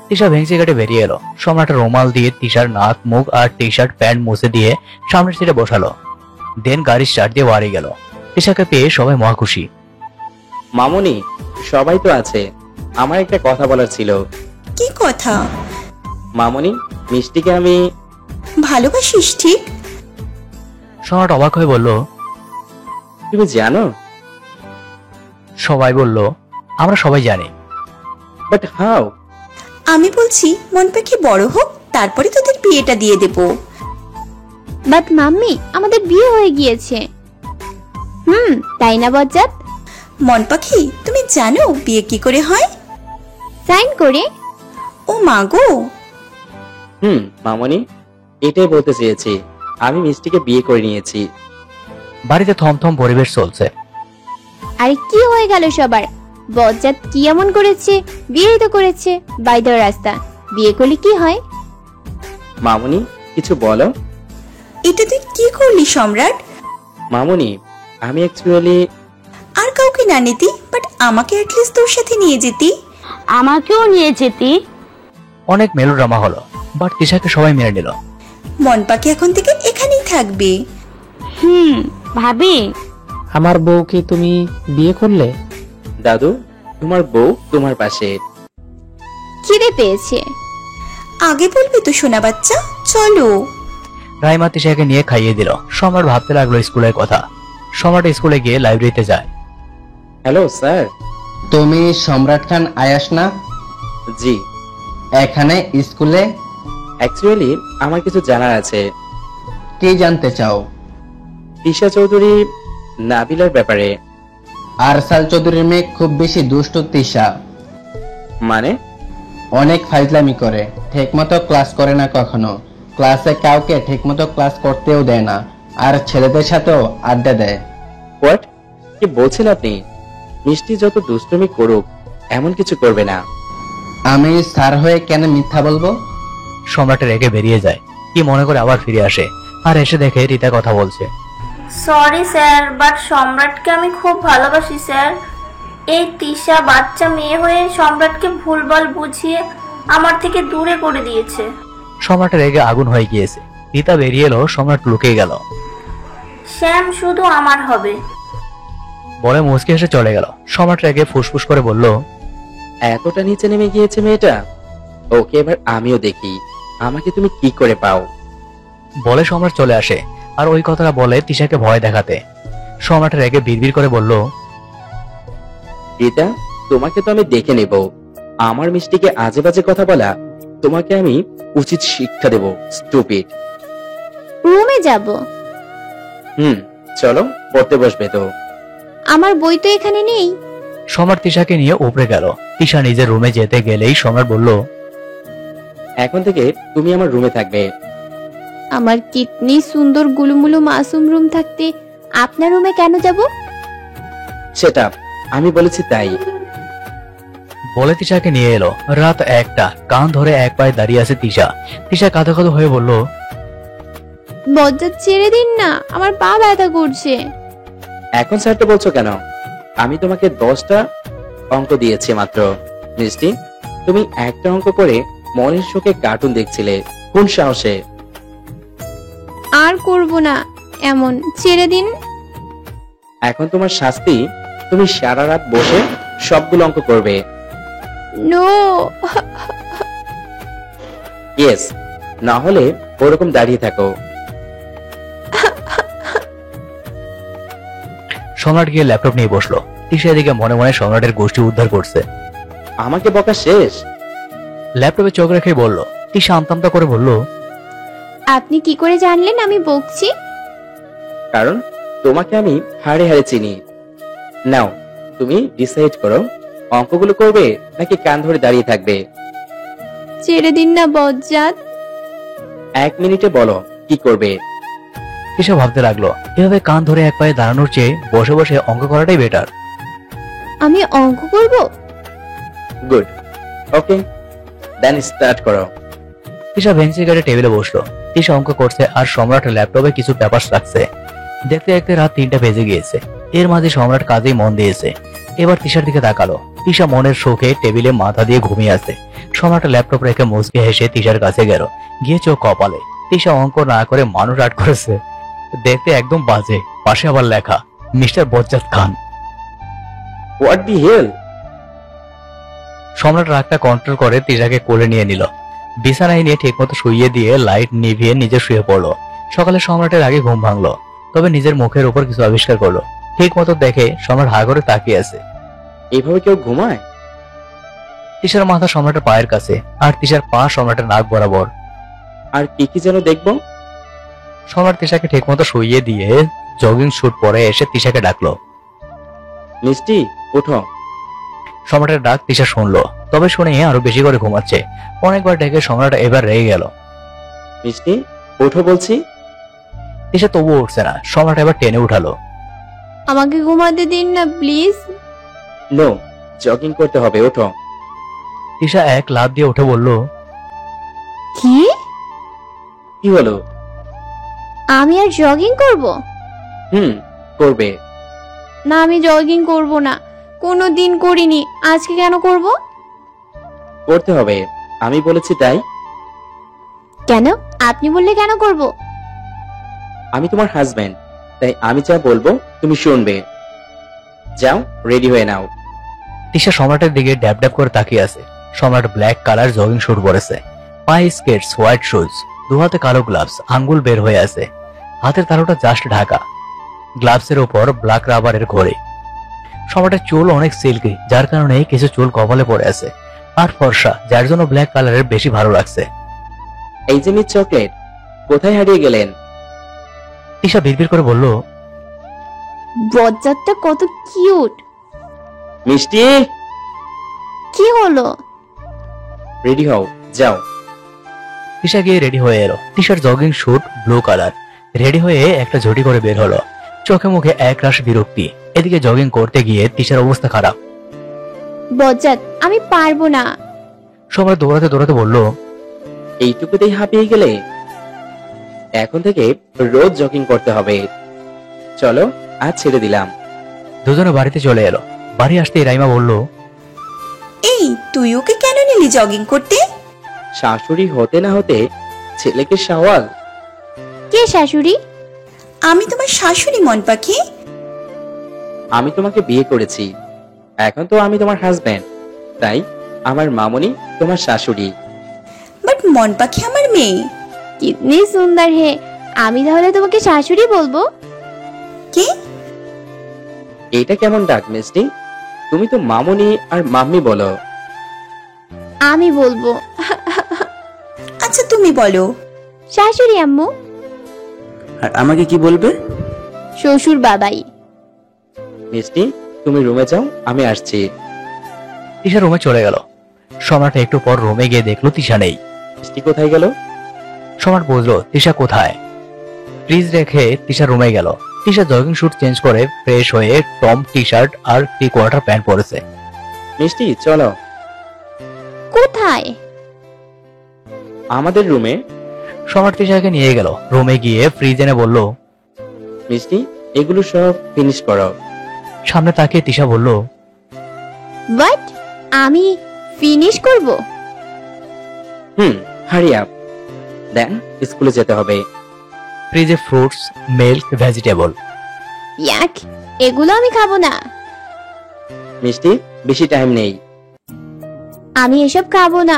তিশা ভেঙচি কেটে বেরিয়ে এলো। সম্রাটের রুমাল দিয়ে তিশার নাক, মুখ আর টি শার্ট প্যান্ট মুছে দিয়ে সামনের সিটে বসালো। দেন গাড়ি স্টার্ট দিয়ে বাড়ি গেল। তিশাকে পেয়ে সবাই মহা খুশি। মামুনি, সবাই তো আছে, আমার একটা কথা বলার ছিল। কি কথা? মামুনি, মিষ্টিকে আমি ভালোবাসিস ঠিক? সম্রাট অবাক হয়ে বলল, তুমি জানো? সবাই বলল, আমরা সবাই জানি। But how? আমি বলছি মন পাখি বড় হোক, তারপরে তোদের বিয়েটা দিয়ে দেব। বাট মাম্মি, আমাদের বিয়ে হয়ে গিয়েছে। তাই না বজ্জাত? মন পাখি, তুমি জানো বিয়ে কি করে হয়? সাইন করে। ও মা গো। মামুনি, এটাই বলতে চেয়েছি, আমি মিষ্টিকে বিয়ে করে নিয়েছি। বাড়িতে থমথম পরিবেশ চলছে। আরে কি হয়ে গেল সবার? বজ্জাত কি এমন করেছে? বিয়ে তো করেছে বাই দ্য রাস্তা। বিয়ে করলে কি হয়? মামুনি, কিছু বলো। এটা তুই কি করলি সম্রাট? মামুনি, আমি অ্যাকচুয়ালি আর কাউকে না নিতি, বাট আমাকে অ্যাটলিস্ট তোর সাথে নিয়ে যেতি। আমাকেও নিয়ে যেতি। অনেক মেলোড্রামা হলো, বাট তিশাকে সবাই মেনে নিল। মন পাখি এখন থেকে এখানেই থাকবে। ভাবি, আমার বউকে তুমি বিয়ে করলে? দাদু, তোমার বউ তোমার পাশে। খিদে পেয়েছে। আগে বলবি তো সোনা বাচ্চা, চলো। রাইমা তিশাকে নিয়ে খাইয়ে দিল। সম্রাট ভাবতে লাগলো স্কুলের কথা। সম্রাট স্কুলে গিয়ে লাইব্রেরিতে যায়। Hello sir. তুমি সম্রাট খান আয়াস না? জি। এখানে স্কুলে? অ্যাকচুয়ালি আমার কিছু জানার আছে। কি জানতে চাও? তিশা চৌধুরী নাবিলার ব্যাপারে। আরসাল চৌধুরীর মেয়ে খুব বেশি দুষ্ট তিশা। মানে? অনেক ফাইজলামি করে, ঠিকমতো ক্লাস করে না কখনো। ক্লাসে কাউকে ঠিকমতো ক্লাস করতেও দেয় না, আর ছেলেদের সাথেও আড্ডা দেয়। হোয়াট? কি বলছেন আপনি? মিষ্টি যত দুষ্টুমি করুক, এমন কিছু করবে না। আমি স্যার হয়ে কেন মিথ্যা বলবো? সম্রাটের রেগে বেরিয়ে যায়। কি মনে করে আবার ফিরে আসে, আর এসে দেখে রিতা কথা বলছে। সরি স্যার, বাট সম্রাটকে আমি খুব ভালোবাসি স্যার। এই তিশা বাচ্চা মেয়ে হয়ে সম্রাটকে ভুলভাল বুঝিয়ে আমার থেকে দূরে করে দিয়েছে। সম্রাটের রেগে আগুন হয়ে গিয়েছে। রিতা বেরিয়ে এলো, সম্রাট লুকিয়ে গেল। শ্যাম শুধু আমার হবে বলে মুচকে এসে চলে গেল। সম্রাট রেগে ফুসফুস করে বলল, এতটা নিচে নেমে গিয়েছে মেয়েটা। ওকে এবার আমিও দেখি আমাকে তুমি কি করে পাও। বলে সম্রাট চলে আসে, আর ওই কথাটা বলে তিশাকে ভয় দেখাতে। সম্রাটের রেগে বিড়বিড় করে বলল, রিতা, তোমাকে তো আমি দেখে নেব। আমার মিষ্টিকে আজে বাজে কথা বলা, তোমাকে আমি উচিত শিক্ষা দেব। স্টুপিড। রুমে যাব। চলো, পড়তে বসবে তো। আমার বই তো এখানে নেই। সম্রাট তিশাকে নিয়ে উপরে গেল। তিশা নিজের রুমে যেতে গেলেই সম্রাট বলল, এখন থেকে তুমি আমার রুমে থাকবে। আমার কিতনি সুন্দর গুলুমুলু মাসুম রুম থাকতে আপনার রুমে কেন যাব? সেটা আমি বলেছি তাই। বলে তিশাকে নিয়ে এলো। রাত 1টা। কান ধরে এক পায়ে দাঁড়িয়ে আছে তিশা। তিশা কাঁদো কাঁদো হয়ে বলল, বজ্জাত ছেড়ে দিন না, আমার পা ব্যথা করছে। এখন স্যারটা বলছো কেন? আমি তোমাকে 10টা অঙ্ক দিয়েছি মাত্র। মিষ্টি, তুমি একটা অঙ্ক করে মনের সুখে কার্টুন দেখছিলে, কোন সাহসে? আর করব না এমন, ছেড়ে দিন। এখন তোমার শাস্তি, তুমি সারা রাত বসে সবগুলো অঙ্ক করবে। নো। ইয়েস, না হলে ওরকম দাঁড়িয়ে থাকো। সম্রাট গিয়ে ল্যাপটপ নিয়ে বসলো। তিশা এদিকে মনে মনে সম্রাটের গোষ্ঠী উদ্ধার করছে। আমাকে বকা শেষ? ল্যাপটপে চোখ রেখে বলল। তিশা আমতামতা করে বলল, আপনি কি করে জানলেন আমি বকছি? কারণ তোমাকে আমি হাড়ে হাড়ে চিনি। নাও, তুমি ডিসাইড করো, অঙ্কগুলো করবে নাকি কান ধরে দাঁড়িয়ে থাকবে? ছেড়ে দিন না বজ্জাত। 1 মিনিটে বলো কি করবে। তিশা ভাবতে লাগলো, এভাবে কান ধরে এক পায়ে দাঁড়ানোর চেয়ে বসে বসে অঙ্ক করাটাই বেটার। আমি অঙ্ক করব? গুড, ওকে, দেন স্টার্ট করো। তিশা বেঞ্চে গেটে টেবিলে বসলো। তিশা অঙ্ক করছে আর সম্রাট ল্যাপটপে কিছু পেপার রাখছে। দেখতে দেখতে রাত 3টা বেজে গিয়েছে। এর মাঝে সম্রাট কাজেই মন দিয়েছে। এবার তিশার দিকে তাকালো। তিশা মনের শোকে টেবিলে মাথা দিয়ে ঘুমিয়ে আছে। সম্রাট ল্যাপটপ রেখে মুচকে হেসে তিশার কাছে গেল, গিয়ে চোখ কপালে। তিশা অঙ্ক না করে মানুষ আর্ট করেছে, দেখতে একদম বাজে। পাশে আবার লেখা, মিস্টার বজ্জাত খান। হোয়াট দি হেল? সম্রাট রাগটা কন্ট্রোল করে তিশাকে কোলে নিয়ে নিল। বিছানায় নিয়ে ঠিকমতো শুইয়ে দিয়ে লাইট নিভিয়ে নিজে শুয়ে পড়লো। সকালে সম্রাটের আগে ঘুম ভাঙলো, তবে নিজের মুখের উপর কিছু আবিষ্কার করলো। ঠিক মতো দেখে সম্রাট হা করে তাকিয়ে আছে। এইভাবে কেউ ঘুমায়? তিশার মাথা সম্রাটের পায়ের কাছে, আর তিশার পা সম্রাটের নাক বরাবর। আর কি কি যেন দেখবো? সম্রাট তিশাকে ঠিকমতো শুইয়ে দিয়ে জগিং স্যুট পরে এসে তিশাকে ডাকলো। মিষ্টি, ওঠো। সম্রাটের ডাক তিশা শুনলো, তবে শুনে আরো বেশি করে ঘুমাচ্ছে। অনেকবার ডেকে সম্রাট এবার রেগে গেল। মিষ্টি, ওঠো বলছি। তিশা তবু উঠছে না। সম্রাট এবার টেনে উঠালো। আমাকে ঘুমাতে দিন না প্লিজ। নো, জগিং করতে হবে, ওঠো। তিশা এক লাফ দিয়ে উঠে বলল, কি? কি হলো? আমি আর জগিং করব? করবে। না, আমি জগিং করব না, কোনো দিন করিনি, আজকে কেন করব? করতে হবে, আমি বলেছি তাই। কেন? আপনি বললে কেন করব? আমি তোমার হাজবেন্ড, তাই আমি যা বলবো তুমি শুনবে। যাও, রেডি হয়ে নাও। তিশা সম্রাটের দিকে ড্যাব ড্যাব করে তাকিয়ে আছে। সম্রাট ব্ল্যাক কালার জগিং স্যুট পরেছে, পায়ে স্কেটস, হোয়াইট শুজ, দুহাতে কালো গ্লাভস, আঙ্গুল বের হয়ে আছে, হাতের তালুটা জাস্ট ঢাকা, গ্লাভসের উপর ব্ল্যাক রাবারের ঘড়ি। সম্রাটের চুল অনেক সিল্কি, যার কারণে কিছু চুল কপালে পড়ে আছে, আর ফর্সা, যার জন্য ব্ল্যাক কালারের বেশি ভালো লাগছে। এই যে মিস চকলেট, কোথায় হারিয়ে গেলেন? তিশা বিড়বিড় করে বলল, বজ্জাতটা কত কিউট। মিষ্টি, কি হলো? রেডি হও, যাও। তিশা গিয়ে রেডি হয়ে এলো। তিশার jogging suit blue colour. Ready হয়ে একটা ঝুটি করে বের হলো। চোখে মুখে এক রাশ বিরক্তি। এদিকে জগিং করতে গিয়ে তিশার অবস্থা খারাপ। বজ্জাত, আমি পারবো না। সম্রাট দৌড়াতে দৌড়াতে বলল, এইটুকুতেই হাঁপিয়ে গেলে? এখন থেকে রোজ জগিং করতে হবে। চলো, আজ ছেড়ে দিলাম। দুজনে বাড়িতে চলে এলো। বাড়ি আসতেই রাইমা বলল, এই তুই ওকে কেন নিলি জগিং করতে? শাশুড়ি হতে না হতে ছেলেকে সওয়াল। কে শাশুড়ি? আমি তোমার শাশুড়ি মন পাখি। আমি তোমাকে বিয়ে করেছি, এখন তো আমি তোমার হাজবেন্ড, তাই আমার মামনি তোমার শাশুড়ি। বাট মন পাখি আমার মেয়ে। কিতনি সুন্দর হে। আমি তাহলে তোমাকে শাশুড়ি বলবো? কি? এটা কেমন ডাক মিষ্টি? তুমি তো মামনি আর মাম্মি বলো। আমি বলবো। আচ্ছা তুমি বলো। শাশুড়ি আম্মু। আর আমাকে কি বলবে? শ্বশুর বাবাই। মিষ্টি, তুমি রুমে যাও, আমি আসছি। তিশা রুমে চলে গেল। সম্রাট একটু পর রুমে গিয়ে দেখলো তিশা নেই। মিষ্টি কোথায় গেল? সম্রাট বুঝলো তিশা কোথায়। ফ্রিজ রেখে তিশা রুমে গেল। তিশা জগিং স্যুট চেঞ্জ করে ফ্রেশ হয়ে টম টি শার্ট আর 3/4 প্যান্ট পরেছে। মিষ্টি, চলো। কোথায়? আমাদের রুমে। সম্রাট তিশাকে নিয়ে গেল। রুমে গিয়ে ফ্রিজ এনে বলল, মিষ্টি, এগুলো সব ফিনিশ করো। সামনে তাকিয়ে তিশা বলল, হোয়াট? আমি ফিনিশ করব। Hurry up. দেন স্কুলে যেতে হবে। ফ্রিজে ফ্রুটস, মিল্ক, ভেজিটেবল। ইয়াক, এগুলো আমি খাবো না। মিষ্টি, বেশি টাইম নেই। আমি এসব খাবো না।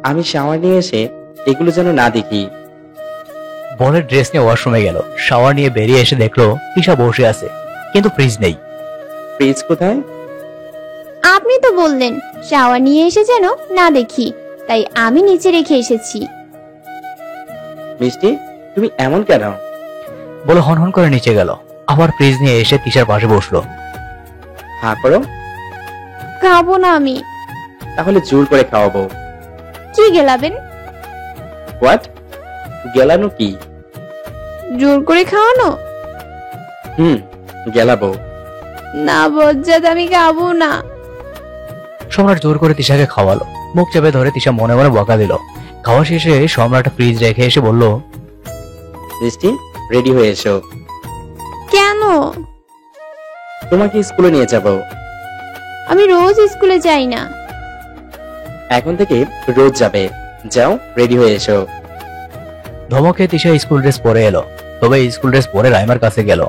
আমি শাওয়ার নিয়ে এসে এগুলো যেন না দেখি। বলে ড্রেস নিয়ে ওয়াশরুমে গেল। শাওয়ার নিয়ে বেরিয়ে এসে দেখলো তিশা বসে আছে, কিন্তু ফ্রিজ নেই। ফ্রিজ কোথায়? আপনি তো বললেন শাওয়ার নিয়ে এসে যেন না দেখি, তাই আমি নিচে রেখে এসেছি। মিষ্টি, তুমি এমন কেন? বলে হনহন করে নিচে গেল। আবার ফ্রিজ নিয়ে এসে তিশার পাশে বসলো। হ্যাঁ করো। খাবো না আমি। তাহলে জোর করে খাওয়াবো। কি গেলাবেন? হোয়াট? গেলানো কি? জোর করে খাওয়ানো? গেলাবো না বজ্জাত, আমি খাবো না। সম্রাট জোর করে তিশাকে খাওয়ালো। মুখ চেপে ধরে তিশা মনে মনে বকা দিল। খাওয়া শেষে সম্রাট ফ্রিজ রেখে এসে বলল, মিষ্টি, রেডি হয়ে এসো। কেন? তোমাকে স্কুলে নিয়ে যাব। আমি রোজ স্কুলে যাই না। এখন থেকে রোজ যাবে। যাও, রেডি হয়ে এসো। ধমকে তিশা স্কুল ড্রেস পরে এলো। তবে স্কুল ড্রেস পরে রাইমার কাছে গেল।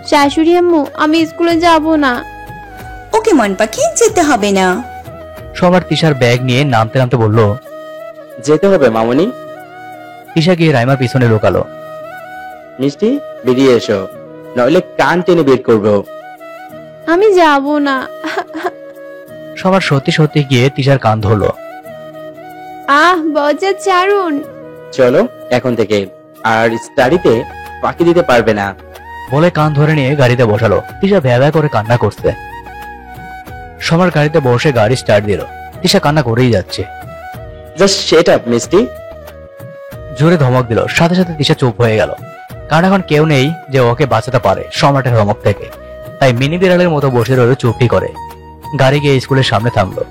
শাশুড়ি আম্মু, আমি স্কুলে যাব না। ওকে মন পাখি, যেতে হবে না। সম্রাট তিশার ব্যাগ নিয়ে নামতে নামতে বলল, যেতে হবে মামনি। তিশা গিয়ে রাইমার পিছনে লুকালো। মিষ্টি, বেরিয়ে এসো, নইলে কান টেনে বের করবো। আমি যাব না। সম্রাট সত্যি সত্যি গিয়ে তিশার কান ধরলো। বজ্জাত ছাড়ুন। চলো এখন থেকে, আর স্টাডিতে ফাঁকি দিতে পারবে না। বলে কান ধরে নিয়ে গাড়িতে বসালো। তিশা ভ্যা ভ্যা করে কান্না করছে। সম্রাট গাড়িতে বসে গাড়ি স্টার্ট দিল। তিশা কান্না করেই যাচ্ছে। জাস্ট শাট আপ মিষ্টি। জোরে ধমক দিল। সাথে সাথে তিশা চুপ হয়ে গেল, কারণ এখন কেউ নেই যে ওকে বাঁচাতে পারে সম্রাটের ধমক থেকে। তাই মিনি বিড়ালের মতো বসে রইল চুপটি করে। গাড়ি গিয়ে স্কুলের সামনে থামলো।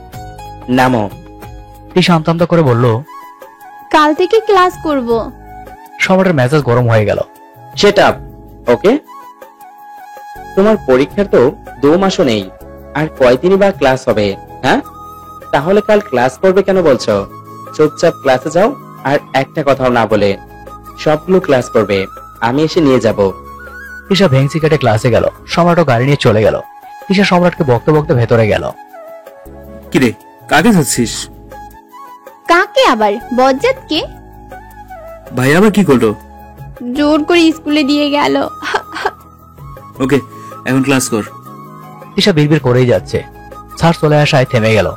নামো। তিশা আমতা আমতা করে বলল, কাল থেকে ক্লাস করব। সম্রাটের মেজাজ গরম হয়ে গেল। শাট আপ, ওকে? তোমার পরীক্ষার তো 2 মাসও নেই, আর কয়দিনই বা ক্লাস হবে? হ্যাঁ, তাহলে কাল ক্লাস করবে কেন বলছো? চুপচাপ ক্লাসে যাও, আর একটা কথাও না বলে। সবগুলো ক্লাস করবে, আমি এসে নিয়ে যাব। তিশা ভেংসি কেটে ক্লাসে গেল। সম্রাটও গাড়ি নিয়ে চলে গেল। তিশা সম্রাটকে বকতে বকতে ভেতরে গেল। কিরে, কাকে ধরছিস? কাকে আবার? বজ্জাতকে। ভাই আবার কি করলো? জোর করে স্কুলে দিয়ে গেল। ওকে, এখন ক্লাস কর। তিশা বিড়বিড় করেই যাচ্ছে। স্যার চলে আসায় থেমে গেল।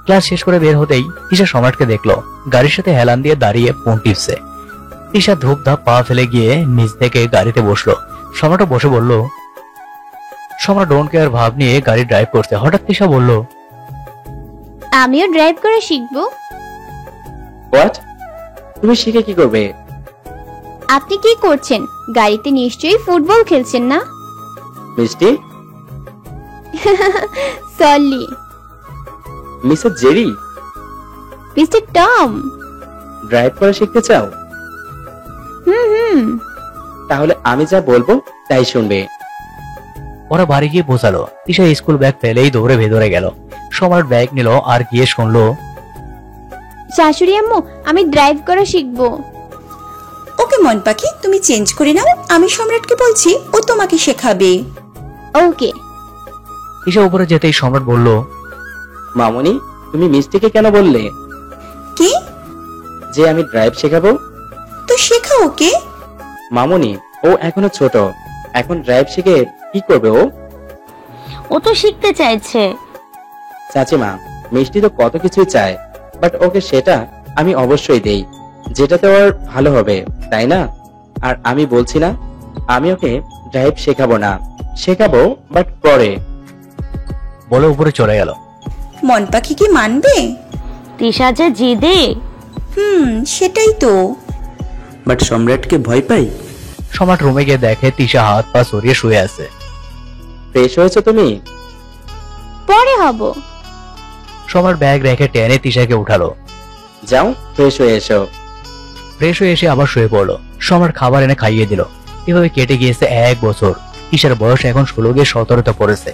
ক্লাস শেষ করে বের হতেই তিশা সম্রাটকে দেখলো গাড়ির সাথে হেলান দিয়ে দাঁড়িয়ে ফোন টিপছে। তিশা ধূপ ধাপ পা ফেলে গিয়ে নিচ থেকে গাড়িতে বসলো। সম্রাটও বসে বলল। সম্রাট ডোন্ট কেয়ার ভাব নিয়ে গাড়ি ড্রাইভ করছে। হঠাৎ তিশা বলল, আমিও ড্রাইভ করে শিখবো। হোয়াট? তুমি শিখে কি করবে? আপনি কি করছেন? গাড়িতে নিশ্চয়ই ফুটবল খেলছেন না? Mishti, sorry. Mrs Jerry, Mister Tom. Drive করা শিখতে চাও? তাহলে আমি যা বলবো তাই শুনবে। ওরা বাড়ি গিয়ে পৌঁছালো। তিশা স্কুল ব্যাগ ফেলেই দৌড়ে ভেতরে গেল। সম্রাট ব্যাগ নিল আর গিয়ে শুনলো, শাশুড়ি আম্মু, আমি ড্রাইভ করা শিখবো। ওকে মন পাখি, তুমি চেঞ্জ করে নাও। আমি সম্রাটকে বলছি, ও তোমাকে শেখাবে। ওকে। তিশা উপরে যেতেই সম্রাট বলল, মামনি, তুমি মিষ্টিকে কেন বললে কি যে আমি ড্রাইভ শেখাবো? তো শেখাও ওকে। মামনি, ও এখনো ছোট, এখন ড্রাইভ শিখে কি করবে ও? ও তো শিখতে চাইছে। চাচিমা, মিষ্টি তো কত কিছুই চায়, বাট ওকে সেটা আমি অবশ্যই দেই যেটাতে ওর ভালো হবে, তাই না? আর আমি বলছি না আমি ওকে ড্রাইভ শেখাবো না, শেখাবো বাট পরে। বলে উপরে চলে গেল। মন পাখি কি মানবে? তিশা যে জিদে। সেটাই তো। বাট সম্রাটকে ভয় পাই। সম্রাট রুমে গিয়ে দেখে তিশা হাত পা সরিয়ে শুয়ে আছে। ফ্রেশ হয়েছো তুমি? পরে হব। সম্রাট ব্যাগ রেখে টেনে তিশাকে উঠালো। যাও, ফ্রেশ হয়ে এসো। ফ্রেশ হয়ে এসে আবার শুয়ে পড়লো। সম্রাট খাবার এনে খাইয়ে দিল। এভাবে কেটে গিয়েছে 1 বছর। তিশার বয়স এখন 16 গিয়ে 17তে পড়েছে।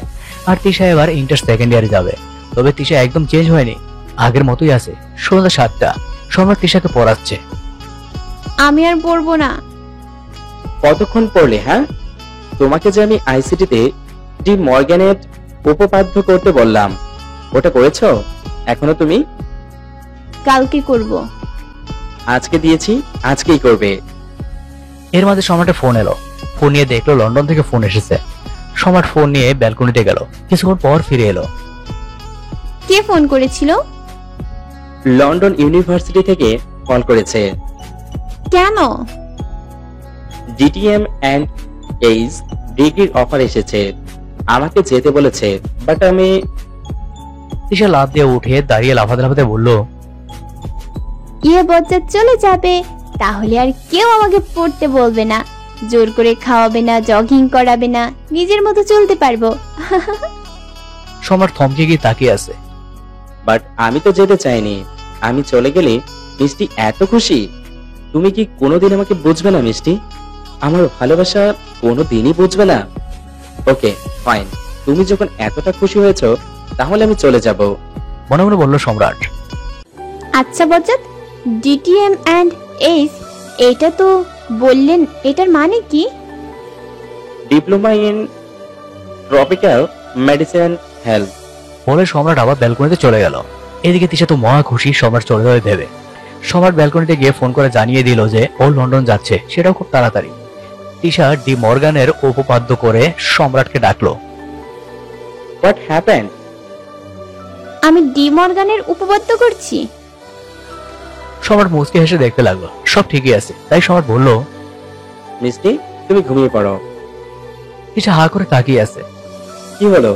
আর তিশা এবার ইন্টার সেকেন্ড ইয়ারে যাবে। তবে তিশা একদম চেঞ্জ হয়নি, আগের মতোই আছে। সন্ধ্যা 7টা, সম্রাট তিশাকে পড়াচ্ছে। আমি আর পড়বো না। কতক্ষণ পড়লে? হ্যাঁ, তোমাকে যে আমি আইসিটিতে ডি মর্গ্যানের উপপাদ্য করতে বললাম, ওটা করেছো? এখনো তুমি? কালকে করব। আজকে দিয়েছি, আজকেই করবে। এর মাঝে সম্রাটের ফোন এলো। ফোন নিয়ে দেখলো লন্ডন থেকে ফোন এসেছে। সম্রাট ফোন নিয়ে ব্যালকনিতে গেল, কিছুক্ষণ পর ফিরে এলো। কে ফোন করেছিল? লন্ডন ইউনিভার্সিটি থেকে কল করেছে। কেন? ডিটিএম অ্যান্ড এইচ ডিগ্রির অফার এসেছে, আমাকে যেতে বলেছে, বাট আমি। তিশা লাফ দিয়ে উঠে দাঁড়িয়ে লাফাতে লাফাতে বলল, বজ্জাত চলে যাবে, তাহলে আর কেউ আমাকে পড়তে বলবে না, জোর করে খাওয়াবে না, জগিং করাবে না, নিজের মতো চলতে পারবো। সম্রাট থমকে গিয়ে তাকিয়ে আছে। বাট আমি তো যেতে চাইনি, আমি চলে গেলে মিষ্টি এত খুশি। তুমি কি কোনোদিন আমাকে বুঝবে না মিষ্টি? আমার ভালোবাসা কোনোদিনই বুঝবে না। ওকে ফাইন, তুমি যখন এতটা খুশি হয়েছো তাহলে আমি চলে যাব, মনে মনে বলল সম্রাট। আচ্ছা বজ্জাত, ডিটিএম অ্যান্ড এইচ, এটা তো বললেন, এটার মানে কি? Diploma in tropical medicine health. বলে সম্রাট আবার ব্যালকনিতে চলে গেল। এদিকে তিশা তো মহা খুশি সম্রাট চলে যাবে ভেবে। সম্রাট ব্যালকনিতে গিয়ে ফোন করে জানিয়ে দিল যে ও লন্ডন যাচ্ছে, সেটাও খুব তাড়াতাড়ি। তিশা ডি মর্গানের উপপাদ্য করে সম্রাটকে ডাকলো। What happened? আমি ডি মর্গানের উপপাদ্য করছি। সম্রাট মুচকি হেসে দেখতে লাগলো, সব ঠিকই আছে। তাই সম্রাট বলল, মিষ্টি তুমি ঘুমিয়ে পড়ো। তিশা হা করে তাকিয়ে আছে। কি হলো?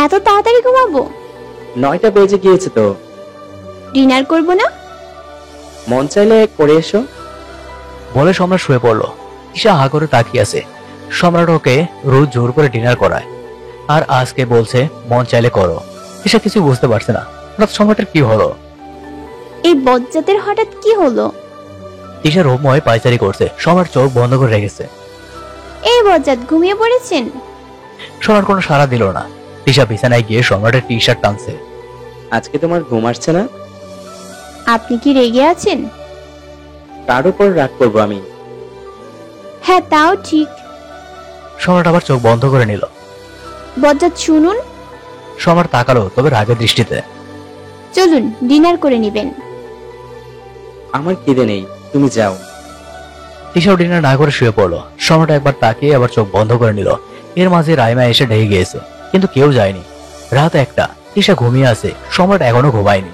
এত তাড়াতাড়ি ঘুমাবো? 9টা বেজে গিয়েছে তো। ডিনার করব না? মন চাইলে করে এসো। বলে সম্রাট শুয়ে পড়লো। তিশা হা করে তাকিয়ে আছে। সম্রাট ওকে রোজ জোর করে ডিনার করায়, আর আজকে বলছে মন চাইলে করো। তিশা কিছু বুঝতে পারছে না, হঠাৎ সম্রাটের কি হলো। এই বজ্জাতের হঠাৎ কি হলো? তিশা রোময় পায়চারি করছে। সম্রাট চোখ বন্ধ করে রেখেছে। এই বজ্জাত ঘুমিয়ে পড়েছেন? সম্রাট কোনো সাড়া দিল না। তিশা বিছানায় গিয়ে সম্রাটের টি শার্ট টানছে। আজকে তোমার ঘুম আসছে না? আপনি কি রেগে আছেন? কার উপর রাগ করবো আমি? হ্যাঁ তাও ঠিক। সম্রাট আবার চোখ বন্ধ করে নিল। বজ্জাত শুনুন। সম্রাট তাকালো, তবে রাগের দৃষ্টিতে। চলুন ডিনার করে নেবেন। আমার খিদে নেই, তুমি যাও। তিশাও ডিনার না করে শুয়ে পড়লো। সম্রাট একবার তাকিয়ে আবার চোখ বন্ধ করে নিল। এর মাঝে রাইমা এসে ঢেকে গিয়েছে, কিন্তু কেউ যায়নি। রাত 1টা, তিশা ঘুমিয়ে আছে, সম্রাট এখনো ঘুমায়নি।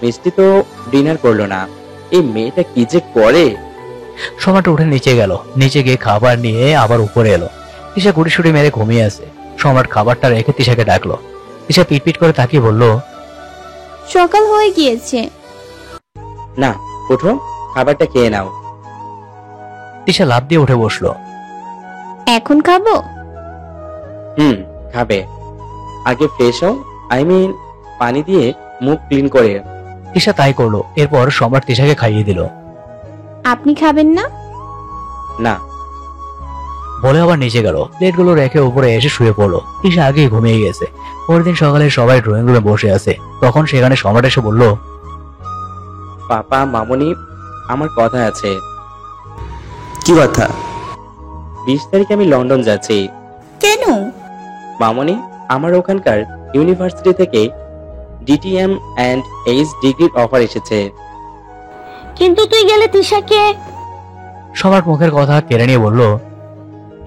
মিষ্টি তো ডিনার করলো না, এই মেয়েটা কি যে করে। সম্রাট উঠে নিচে গেল, নিচে গিয়ে খাবার নিয়ে আবার উপরে এলো। তিশা গুটিসুটি মেরে ঘুমিয়ে আছে। সম্রাট খাবারটা রেখে তিশাকে ডাকলো। তিশা পিটপিট করে তাকিয়ে বলল, সকাল হয়ে গিয়েছে। না, ওঠো, খাবারটা খেয়ে নাও। তিশা লাফ দিয়ে উঠে বসলো। এখন খাবো? খাবে। আগে ফ্রেশ হও, আই মিন পানি দিয়ে মুখ ক্লিন করে। তিশা তাই করলো। এরপর সম্রাট তিশাকে খাইয়ে দিল। আপনি খাবেন না? না। বলে আবার নিচে গেল, প্লেটগুলো রেখে উপরে এসে শুয়ে পড়লো। তিশা আগেই ঘুমিয়ে গেছে। পরের দিন সকালে সবাই ড্রয়িং রুমে বসে আছে। তখন সেখানে সম্রাট এসে বলল, পাপা মামনি, আমার কথা আছে। কি কথা? 20 তারিখে আমি লন্ডন যাচ্ছি। কেন? মামনি, আমার ওখানকার ইউনিভার্সিটি থেকে ডিটিএম অ্যান্ড এইচ ডিগ্রির অফার এসেছে। কিন্তু তুই গেলে তিশাকে। সম্রাট মুখের কথা কেড়ে নিয়ে বলল,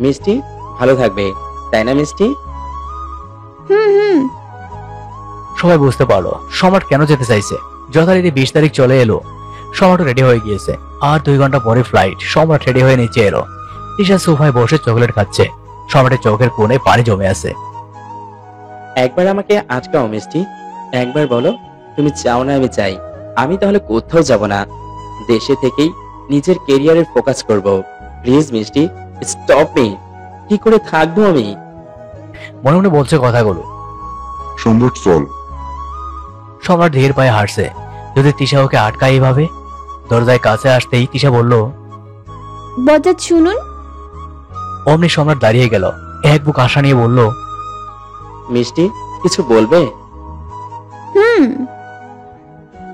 মিষ্টি ভালো থাকবে, তাই না মিষ্টি? সবাই বুঝতে পারলো সম্রাট কেন যেতে চাইছে। যথারীতি 20 তারিখ চলে এলো। সম্রাট রেডি হয়ে গিয়েছে। আর 2 ঘন্টা পরে ফ্লাইট। সম্রাট রেডি হয়ে নিচে এলো। তিশা সোফায় বসে চকলেট খাচ্ছে। সম্রাটের চোখের কোণে পানি জমে আছে। একবার আমাকে আটকাও মিষ্টি, একবার বলো তুমি চাও না আমি চাই। আমি তাহলে কোথাও যাব না, দেশে থেকেই নিজের কেরিয়ারের ফোকাস করব। প্লিজ মিষ্টি, স্টপ মি। কি করে থাকবো আমি? মনে মনে বলছে কথাগুলো। সম্রাট চল। সম্রাট ধীর পায়ে হাঁটছে। যদি তিশা ওকে আটকায় এইভাবে। দরজায় কাছে আসতেই তিশা বলল, বজ্জাত শুনুন। অমনি সম্রাট দাঁড়িয়ে গেল। এক বুক আশা নিয়ে বলল, মিষ্টি কিছু বলবে?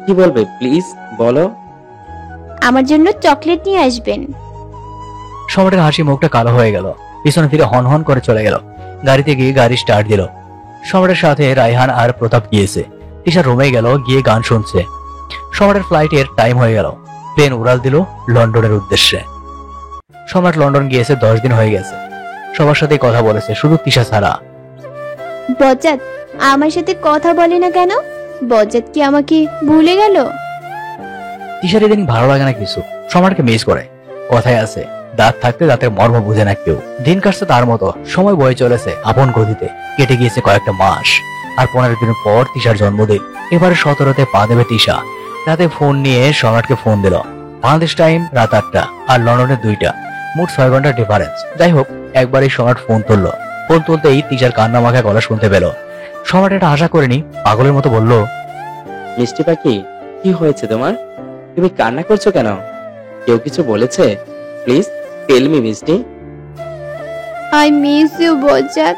কি বলবে প্লিজ বলো। আমার জন্য চকলেট নিয়ে আসবেন। সম্রাটের হাসি মুখটা কালো হয়ে গেল, পিছনে ফিরে হন হন করে চলে গেল। গাড়িতে গিয়ে গাড়ি স্টার্ট দিল। সম্রাটের সাথে রায়হান আর প্রতাপ গিয়েছে। তিশা রুমে গেল, গিয়ে গান শুনছে। সম্রাটের ফ্লাইটের টাইম হয়ে গেল। প্লেন উড়াল দিল লন্ডনের উদ্দেশ্যে। সম্রাট লন্ডন গিয়েছে 10 দিন হয়ে গেছে। সবার সাথে কথা বলেছে, শুধু তিশা ছাড়া। বজ্জাত আমার সাথে কথা বলে না কেন? বজ্জাত কি আমাকে ভুলে গেল? তিশার ইদানিং ভালো লাগে না কিছু, সম্রাটকে মিস করে। কথায় আছে, দাঁত থাকতে দাঁতের মর্ম বুঝে না কেউ। দিন কাটছে তার মতো, সময় বয়ে চলেছে আপন গতিতে। কেটে গিয়েছে কয়েকটা মাস, আর 15 দিন পর তিশার জন্মদিন। এবারে 17তে পা দেবে তিশা। রাতে ফোন নিয়ে সম্রাটকে ফোন দিল। বাংলাদেশ টাইম রাত 8টা, আর লন্ডনের 2টা, মোট 6 ঘন্টার ডিফারেন্স। যাই হোক, একবারই সম্রাট ফোন তুললো। ফোন তুলতেই তিশার কান্না মাখা গলা শুনতে পেল। সম্রাট এটা আশা করেনি, পাগলের মতো বলল, মিষ্টি পাখি, কি হয়েছে তোমার? তুমি কান্না করছো কেন? কেউ কিছু বলেছে? প্লিজ টেল মি মিষ্টি। আই মিস ইউ বজ্জাত।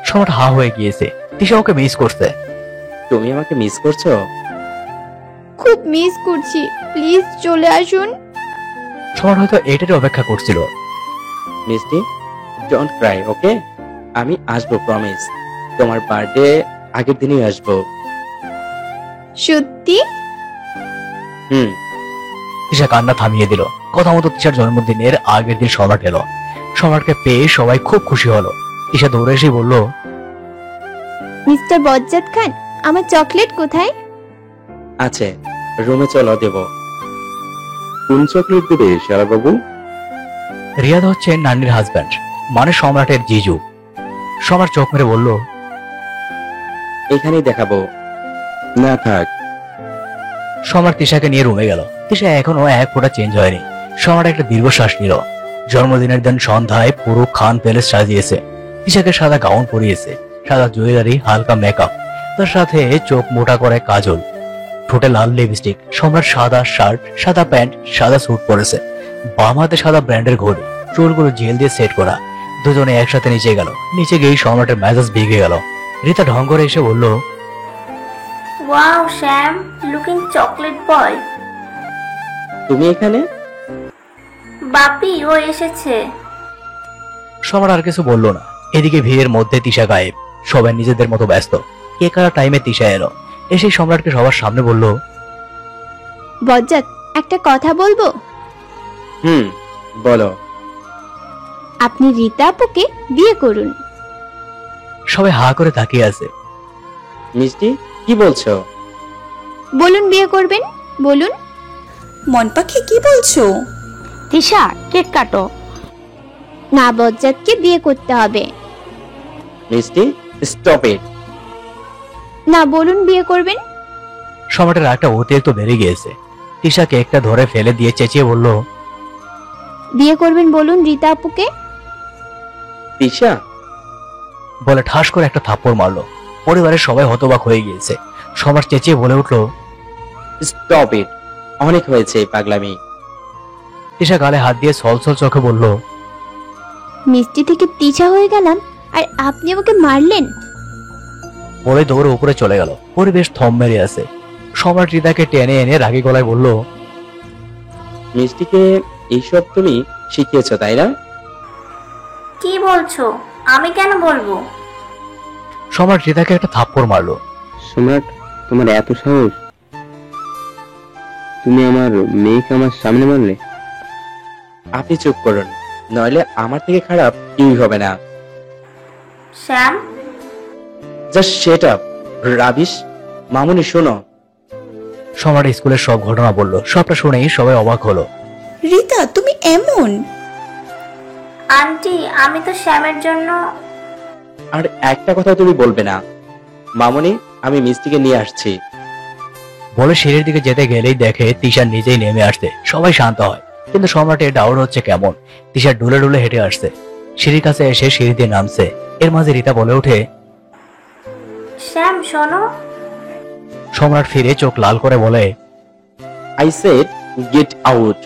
সম্রাট হা হয়ে গিয়েছে। তিশা ওকে মিস করছে। তুমি আমাকে মিস করছো? খুব মিস করছি, প্লিজ চলে আসুন। সম্রাট হয়তো এটারই অপেক্ষা করছিল। মিষ্টি, ডোন্ট ক্রাই, ওকে? আমি আসবো, প্রমিস। তোমার বার্থডে আগের দিনই আসবো। সত্যি? তিশা কান্না থামিয়ে দিল। কথা মতো তিশার জন্মদিনের আগের দিন সম্রাট এলো। সম্রাটকে পেয়ে সবাই খুব খুশি হলো। তিশা দৌড়ে এসে বলল, মিস্টার বজ্জাত খান, আমার চকলেট কোথায়? আছে, রুমে চলো, দেব। কোন চকলেট দেবে শালা বাবু? রিয়াদ হচ্ছে নান্নির হাজব্যান্ড, মানে সম্রাটের জিজু। সম্রাট চোখ মেরে বলল, এখানেই দেখাবো। না থাক। সম্রাট তিশাকে নিয়ে রুমে গেল। তিশা এখনো এক ফোঁটা চেঞ্জ হয়নি। সম্রাট একটা দীর্ঘশ্বাস নিল। জন্মদিনের দিন সন্ধ্যায় পুরো খান প্যালেস সাজিয়েছে। তিশাকে সাদা গাউন পরিয়েছে, সাদা জুয়েলারি, হালকা মেকআপ, তার সাথে চোখ মোটা করে কাজল, ঠোঁটে লাল লিপস্টিক। সম্রাট সাদা শার্ট, সাদা প্যান্ট, সাদা স্যুট পরেছে, বাম হাতে সাদা ব্র্যান্ডের ঘড়ি, চুলগুলো জেল দিয়ে সেট করা। দুজনে একসাথে নিচে গেল। নিচে গিয়ে সম্রাটের মেজাজ ভিগে গেল। রীতা ঢং করে এসে বলল, ওয়াও শ্যাম, লুকিং চকলেট বয়। তুমি এখানে? বাপি, ও এসেছে। সম্রাট আর কিছু বলল না। এদিকে ভিড়ের মধ্যে তিশা গায়েব। সবাই নিজেদের মতো ব্যস্ত। কেক কাটার টাইমে তিশা এলো। এসে সম্রাটকে সবার সামনে বলল, বজ্জাত, একটা কথা বলবো? বলো। আপনি রীতা আপুকে বিয়ে করুন। সবাই হা করে তাকিয়ে আছে। মিষ্টি, কি বলছো? বলুন বিয়ে করবেন, বলুন। মন পাখি, কি বলছো? তিশা, কেক কাটো। না, বজ্জাতকে বিয়ে করতে হবে। মিষ্টি, স্টপ ইট। না, বলুন বিয়ে করবেন। সম্রাটের রাগটা অতিরিক্ত বেড়ে গিয়েছে। তিশা কেকটা ধরে ফেলে দিয়ে চেঁচিয়ে বলল, বিয়ে করবেন বলুন রীতা আপুকে। তিশা বলে ঠাস করে একটা থাপ্পড় মারলো। পরিবারের সবাই হতবাক হয়ে গিয়েছে। সম্রাট চেঁচিয়ে বলে উঠল, স্টপ ইট, অনেক হয়েছে এই পাগলামি। তিশা গালে হাত দিয়ে ছলছল চোখে বলল, মিষ্টি থেকে তিশা হয়ে গেলাম, আর আপনি আমাকে মারলেন। বলে দৌড়ে উপরে চলে গেল। পরিবেশ থম মেরে আছে। সম্রাট রীতাকে টেনে এনে রাগী গলায় বলল, মিষ্টিকে এইসব তুমি শিখিয়েছো, তাই না? কি বলছো? আমি কেন বলবো? সম্রাট রীতাকে একটা থাপ্পড় মারলো। সম্রাট, তোমার এত সাহস? তুমি আমার মেয়েকে আমার সামনে মারলে? আপনি চুপ করুন, নইলে আমার থেকে খারাপ কেউই হবে না। শ্যাম, জাস্ট শেট আপ, রাবিশ। মামুনি শোনো। সম্রাট স্কুলের সব ঘটনা বলল। সবটা শুনেই সবাই অবাক হলো। রীতা, তুমি এমন? আন্টি, আমি তো শ্যামের জন্য। আর একটা কথা তুমি বলবে না। মামুনি, আমি মিষ্টিকে নিয়ে আসছি। বলে সিঁড়ির দিকে যেতে গেলেই দেখে তিশা নিজেই নেমে আসছে। সবাই শান্ত হয়, কিন্তু সম্রাটের ডাউট হচ্ছে কেমন। তিশা ডুলে ডুলে হেঁটে আসছে। সিঁড়ির কাছে এসে সিঁড়ি দিয়ে নামছে। এর মাঝে রীতা বলে ওঠে, শ্যাম শোনো। সম্রাট ফিরে চোখ লাল করে বলে, আই সেড গেট আউট।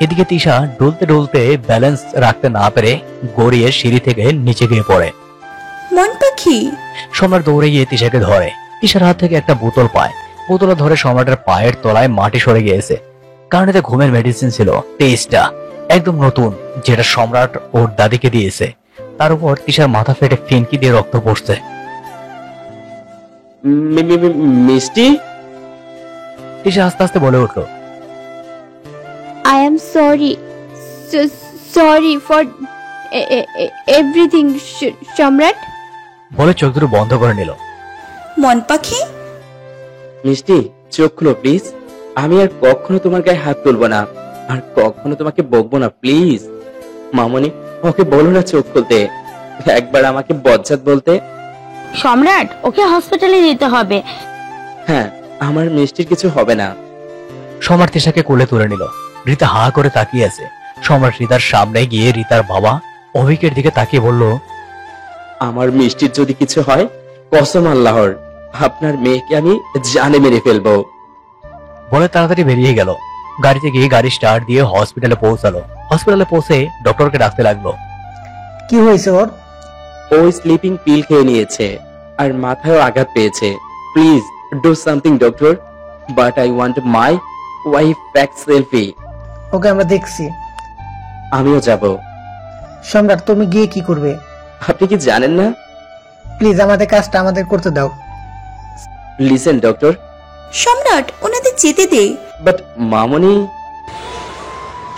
এদিকে তিশা ডুলতে ডুলতে ব্যালেন্স রাখতে না পেরে গড়িয়ে সিঁড়ি থেকে নিচে গিয়ে পড়ে। মন পাখি। সম্রাট দৌড়ে গিয়ে তিশাকে ধরে। তিশার হাত থেকে একটা বোতল পায়। বোতল ধরে সম্রাটের পায়ের তলায় মাটি সরে গিয়েছে, কারণ এতে ঘুমের মেডিসিন ছিল। টেস্টটা একদম নতুন, যেটা সম্রাট ওর দাদিকে দিয়েছে। তার উপর তিশার মাথা ফেটে ফিনকি দিয়ে রক্ত পড়ছে। মিষ্টি? তিশা আস্তে আস্তে বলে উঠলো, I am sorry, sorry for everything সম্রাট। বলে চোখ দুটো বন্ধ করে নিল। মন পাখি। মিষ্টি, চোখ খুলো প্লিজ। আমি আর কখনো তোমার গায়ে হাত তুলবো না, আর কখনো তোমাকে বকবো না, প্লিজ। মামনি, ওকে বলো না চোখ খুলতে। একবার আমাকে বজ্জাত বলতে। সম্রাট, ওকে হসপিটালে নিতে হবে। হ্যাঁ, আমার মিষ্টির কিছু হবে না। সম্রাট তিশাকে কোলে তুলে নিল। রীতা হা করে তাকিয়ে আছে। সম্রাট রীতার সামনে গিয়ে রীতার বাবা অভিকের দিকে তাকিয়ে বলল, আমার মিষ্টির যদি কিছু হয়, কসম আল্লাহর, আপনার মেয়েকে আমি জানে মেরে ফেলবো। বলে তাড়াতাড়ি বেরিয়ে গেল। গাড়িতে গিয়ে গাড়ি স্টার্ট দিয়ে হসপিটালে পৌঁছালো। হসপিটালে পৌঁছে ডক্টরকে ডাকতে লাগলো। কি হয়েছে ওর? ও স্লিপিং পিল খেয়ে নিয়েছে আর মাথায়ও আঘাত পেয়েছে। Please do something doctor, but I want my wife back selfie. Okay আমরা দেখছি। আমিও যাব। সম্রাট, তুমি গিয়ে কি করবে? আপনি কি জানেন না? প্লিজ আমাদের কাজটা আমাদের করতে দাও। Listen doctor. সম্রাট, ওনাদের যেতে দে। বাট মামনি।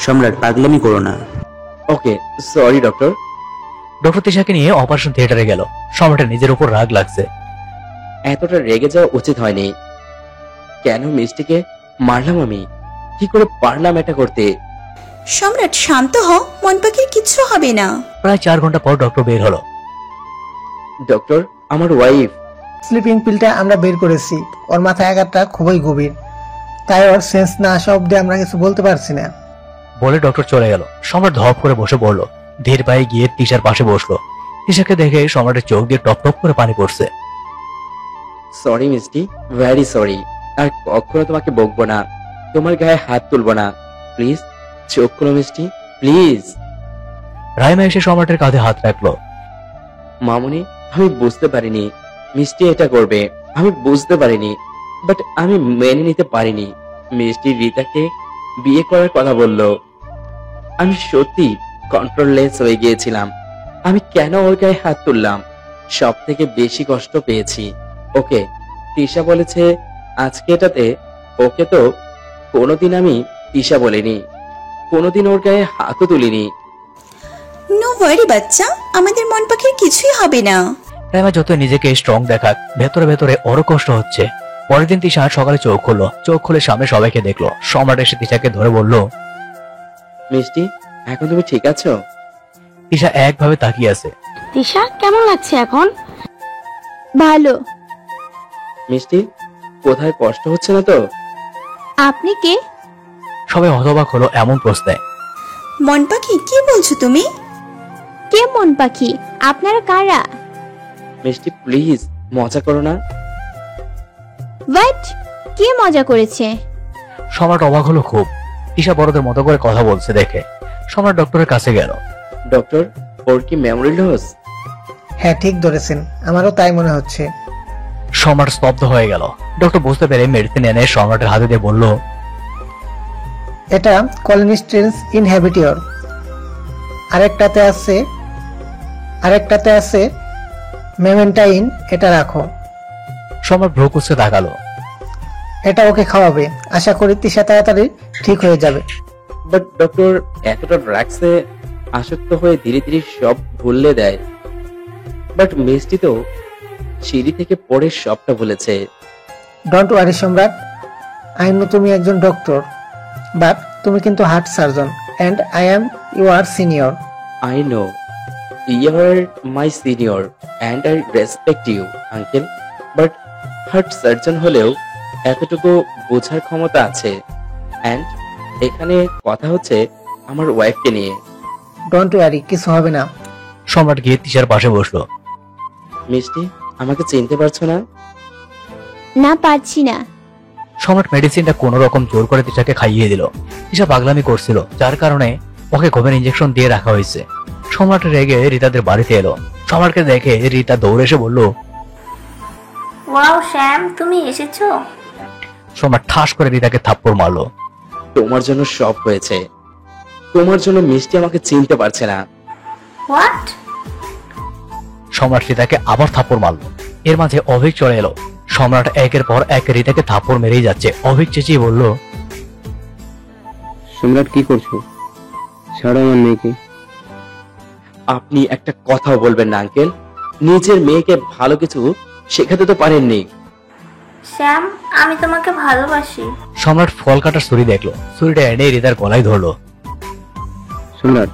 সম্রাট, পাগলামি করো না। ওকে, সরি ডক্টর। ডক্টর তিশাকে নিয়ে অপারেশন থিয়েটারে গেল। সম্রাটের নিজের উপর রাগ লাগছে। এতটা রেগে যাওয়া উচিত হয়নি। কেন মিষ্টিকে মারলাম আমি? কি করে পারলাম এটা করতে? সম্রাট, শান্ত হ। মন পাখির কিচ্ছু হবে না। প্রায় 4 ঘন্টা পর ডক্টর বের হলো। ডক্টর, আমার ওয়াইফ। স্লিপিং পিলটা আমরা বের করেছি। ওর মাথায় আঘাতটা খুবই গভীর, তাই ওর সেন্স না আসা অব্দি আমরা কিছু বলতে পারছি না। বলে ডক্টর চলে গেল। সম্রাট ধপ করে বসে পড়লো। ধীর পায়ে গিয়ে তিশার পাশে বসলো। তিশাকে দেখে সম্রাটের চোখ দিয়ে টপ টপ করে পানি পড়ছে। সরি মিষ্টি, ভেরি সরি। আর কখনো তোমাকে বকবো না, তোমার গায়ে হাত তুলবো না। প্লিজ চোখ খুলো মিষ্টি, প্লিজ। রাইমা এসে সম্রাটের কাঁধে হাত রাখলো। মামুনি, আমি বুঝতে পারিনি মিষ্টি এটা করবে। আমি বুঝতে পারিনি, বাট আমি মেনে নিতে পারিনি। মিষ্টি রীতাকে বিয়ে করার কথা বললো। আমি সত্যি কন্ট্রোললেস হয়ে গিয়েছিলাম। আমি কেন ওর গায়ে হাত তুললাম? সব থেকে বেশি কষ্ট পেয়েছি ওকে। তিশা বলেছে আজকে এটাতে। ওকে তো কোনোদিন আমি তিশা বলিনি, কোনোদিন ওর গায়ে হাতও তুলিনি। নো ওয়ারি বাচ্চা, আমাদের মন পাখির কিছুই হবে না। রাইমা যত নিজেকে স্ট্রং দেখাক, ভেতরে ভেতরে ওরও কষ্ট হচ্ছে। পরের দিন তিশা সকালে চোখ খুললো। চোখ খুলে সামনে সবাইকে দেখলো। সম্রাট এসে তিশাকে ধরে বলল, মিষ্টি, এখন তুমি ঠিক আছো? তিশা একভাবে তাকিয়ে আছে। তিশা, কেমন লাগছে এখন? ভালো। মিষ্টি, কোথায় কষ্ট হচ্ছে না তো? আপনি কে? সবাই হতবাক হলো এমন প্রশ্নে। মন পাখি, কি বলছো তুমি? কে মন পাখি? আপনারা কারা? মিষ্টি প্লিজ মজা করো না। ওয়েট, কে মজা করেছে? সম্রাট অবাক হলো খুব। তিশা বড়দের মতো করে কথা বলছে দেখে। সম্রাট ডক্টরের কাছে গেল। ডক্টর, ওর কি মেমোরি লস? হ্যাঁ, ঠিক ধরেছেন, আমারও তাই মনে হচ্ছে। সম্রাট স্তব্ধ হয়ে গেল। ডক্টর বুঝতে পেরে মেডিসিন এনে সম্রাটের হাতে দিয়ে বলল, এটা কলিনিস্টেন্স ইনহিবিটর। আরেকটাতে আছে মেমেন্টাইন। এটা রাখো। সম্রাট ভ্রু কুঁচকে তাকালো। এটা ওকে খাওয়াবে। আশা করি তিশা তাড়াতাড়ি ঠিক হয়ে যাবে। বাট ডক্টর, এতটা ড্রাগসে আসক্ত হয়ে ধীরে ধীরে সব ভুললে দেয়। বাট মিষ্টি তো সিঁড়ি থেকে পড়ে সবটা ভুলেছে। ডোন্ট ওয়ারি সম্রাট, আই নো তুমি একজন ডক্টর, বাট তুমি কিন্তু heart surgeon and I am your senior. I know you're my senior and I respect you, uncle. But heart surgeon হলেও এতটুকু বোঝার ক্ষমতা আছে। And এখানে কথা হচ্ছে আমার ওয়াইফকে নিয়ে। ডোন্ট ওয়ারি, কিছু হবে না। সম্রাট গিয়ে তিশার পাশে বসলো। মিষ্টি, আমাকে চিনতে পারছো না? না, পারছি না। সম্রাট মেডিসিনটা কোনো রকম জোর করে তিশাকে খাইয়ে দিল। তিশা পাগলামি করছিল, যার কারণে ওকে ঘুমের ইঞ্জেকশন দিয়ে রাখা হয়েছে। সম্রাট রেগে রীতাদের বাড়িতে এলো। সম্রাটকে দেখে রিতা দৌড়ে এসে বলল, ওয়াও শ্যাম, তুমি এসেছো। সম্রাট ঠাস করে রিতাকে থাপ্পড় মারলো। তোমার জন্য সব হয়েছে। তোমার জন্য মিষ্টি আমাকে চিনতে পারছে না। হোয়াট? সম্রাট রিতাকে আবার থাপ্পড় মারলো। এর মাঝে অভিক চলে এলো। সম্রাট একের পর এক রিতাকে থাপ্পড় মেরেই যাচ্ছে। অভিক চেঁচিয়ে বলল, সম্রাট কি করছো? ছাড়ো আমার মেয়েকে। আপনি একটা কথাও বলবেন না আঙ্কেল। নিজের মেয়েকে ভালো কিছু শেখাতে তো পারেননি। শ্যাম, আমি তোমাকে ভালোবাসি। সম্রাট ফল কাটার ছুরি দেখলো। ছুরিটা এনে রিতার গলায় ধরলো। সম্রাট,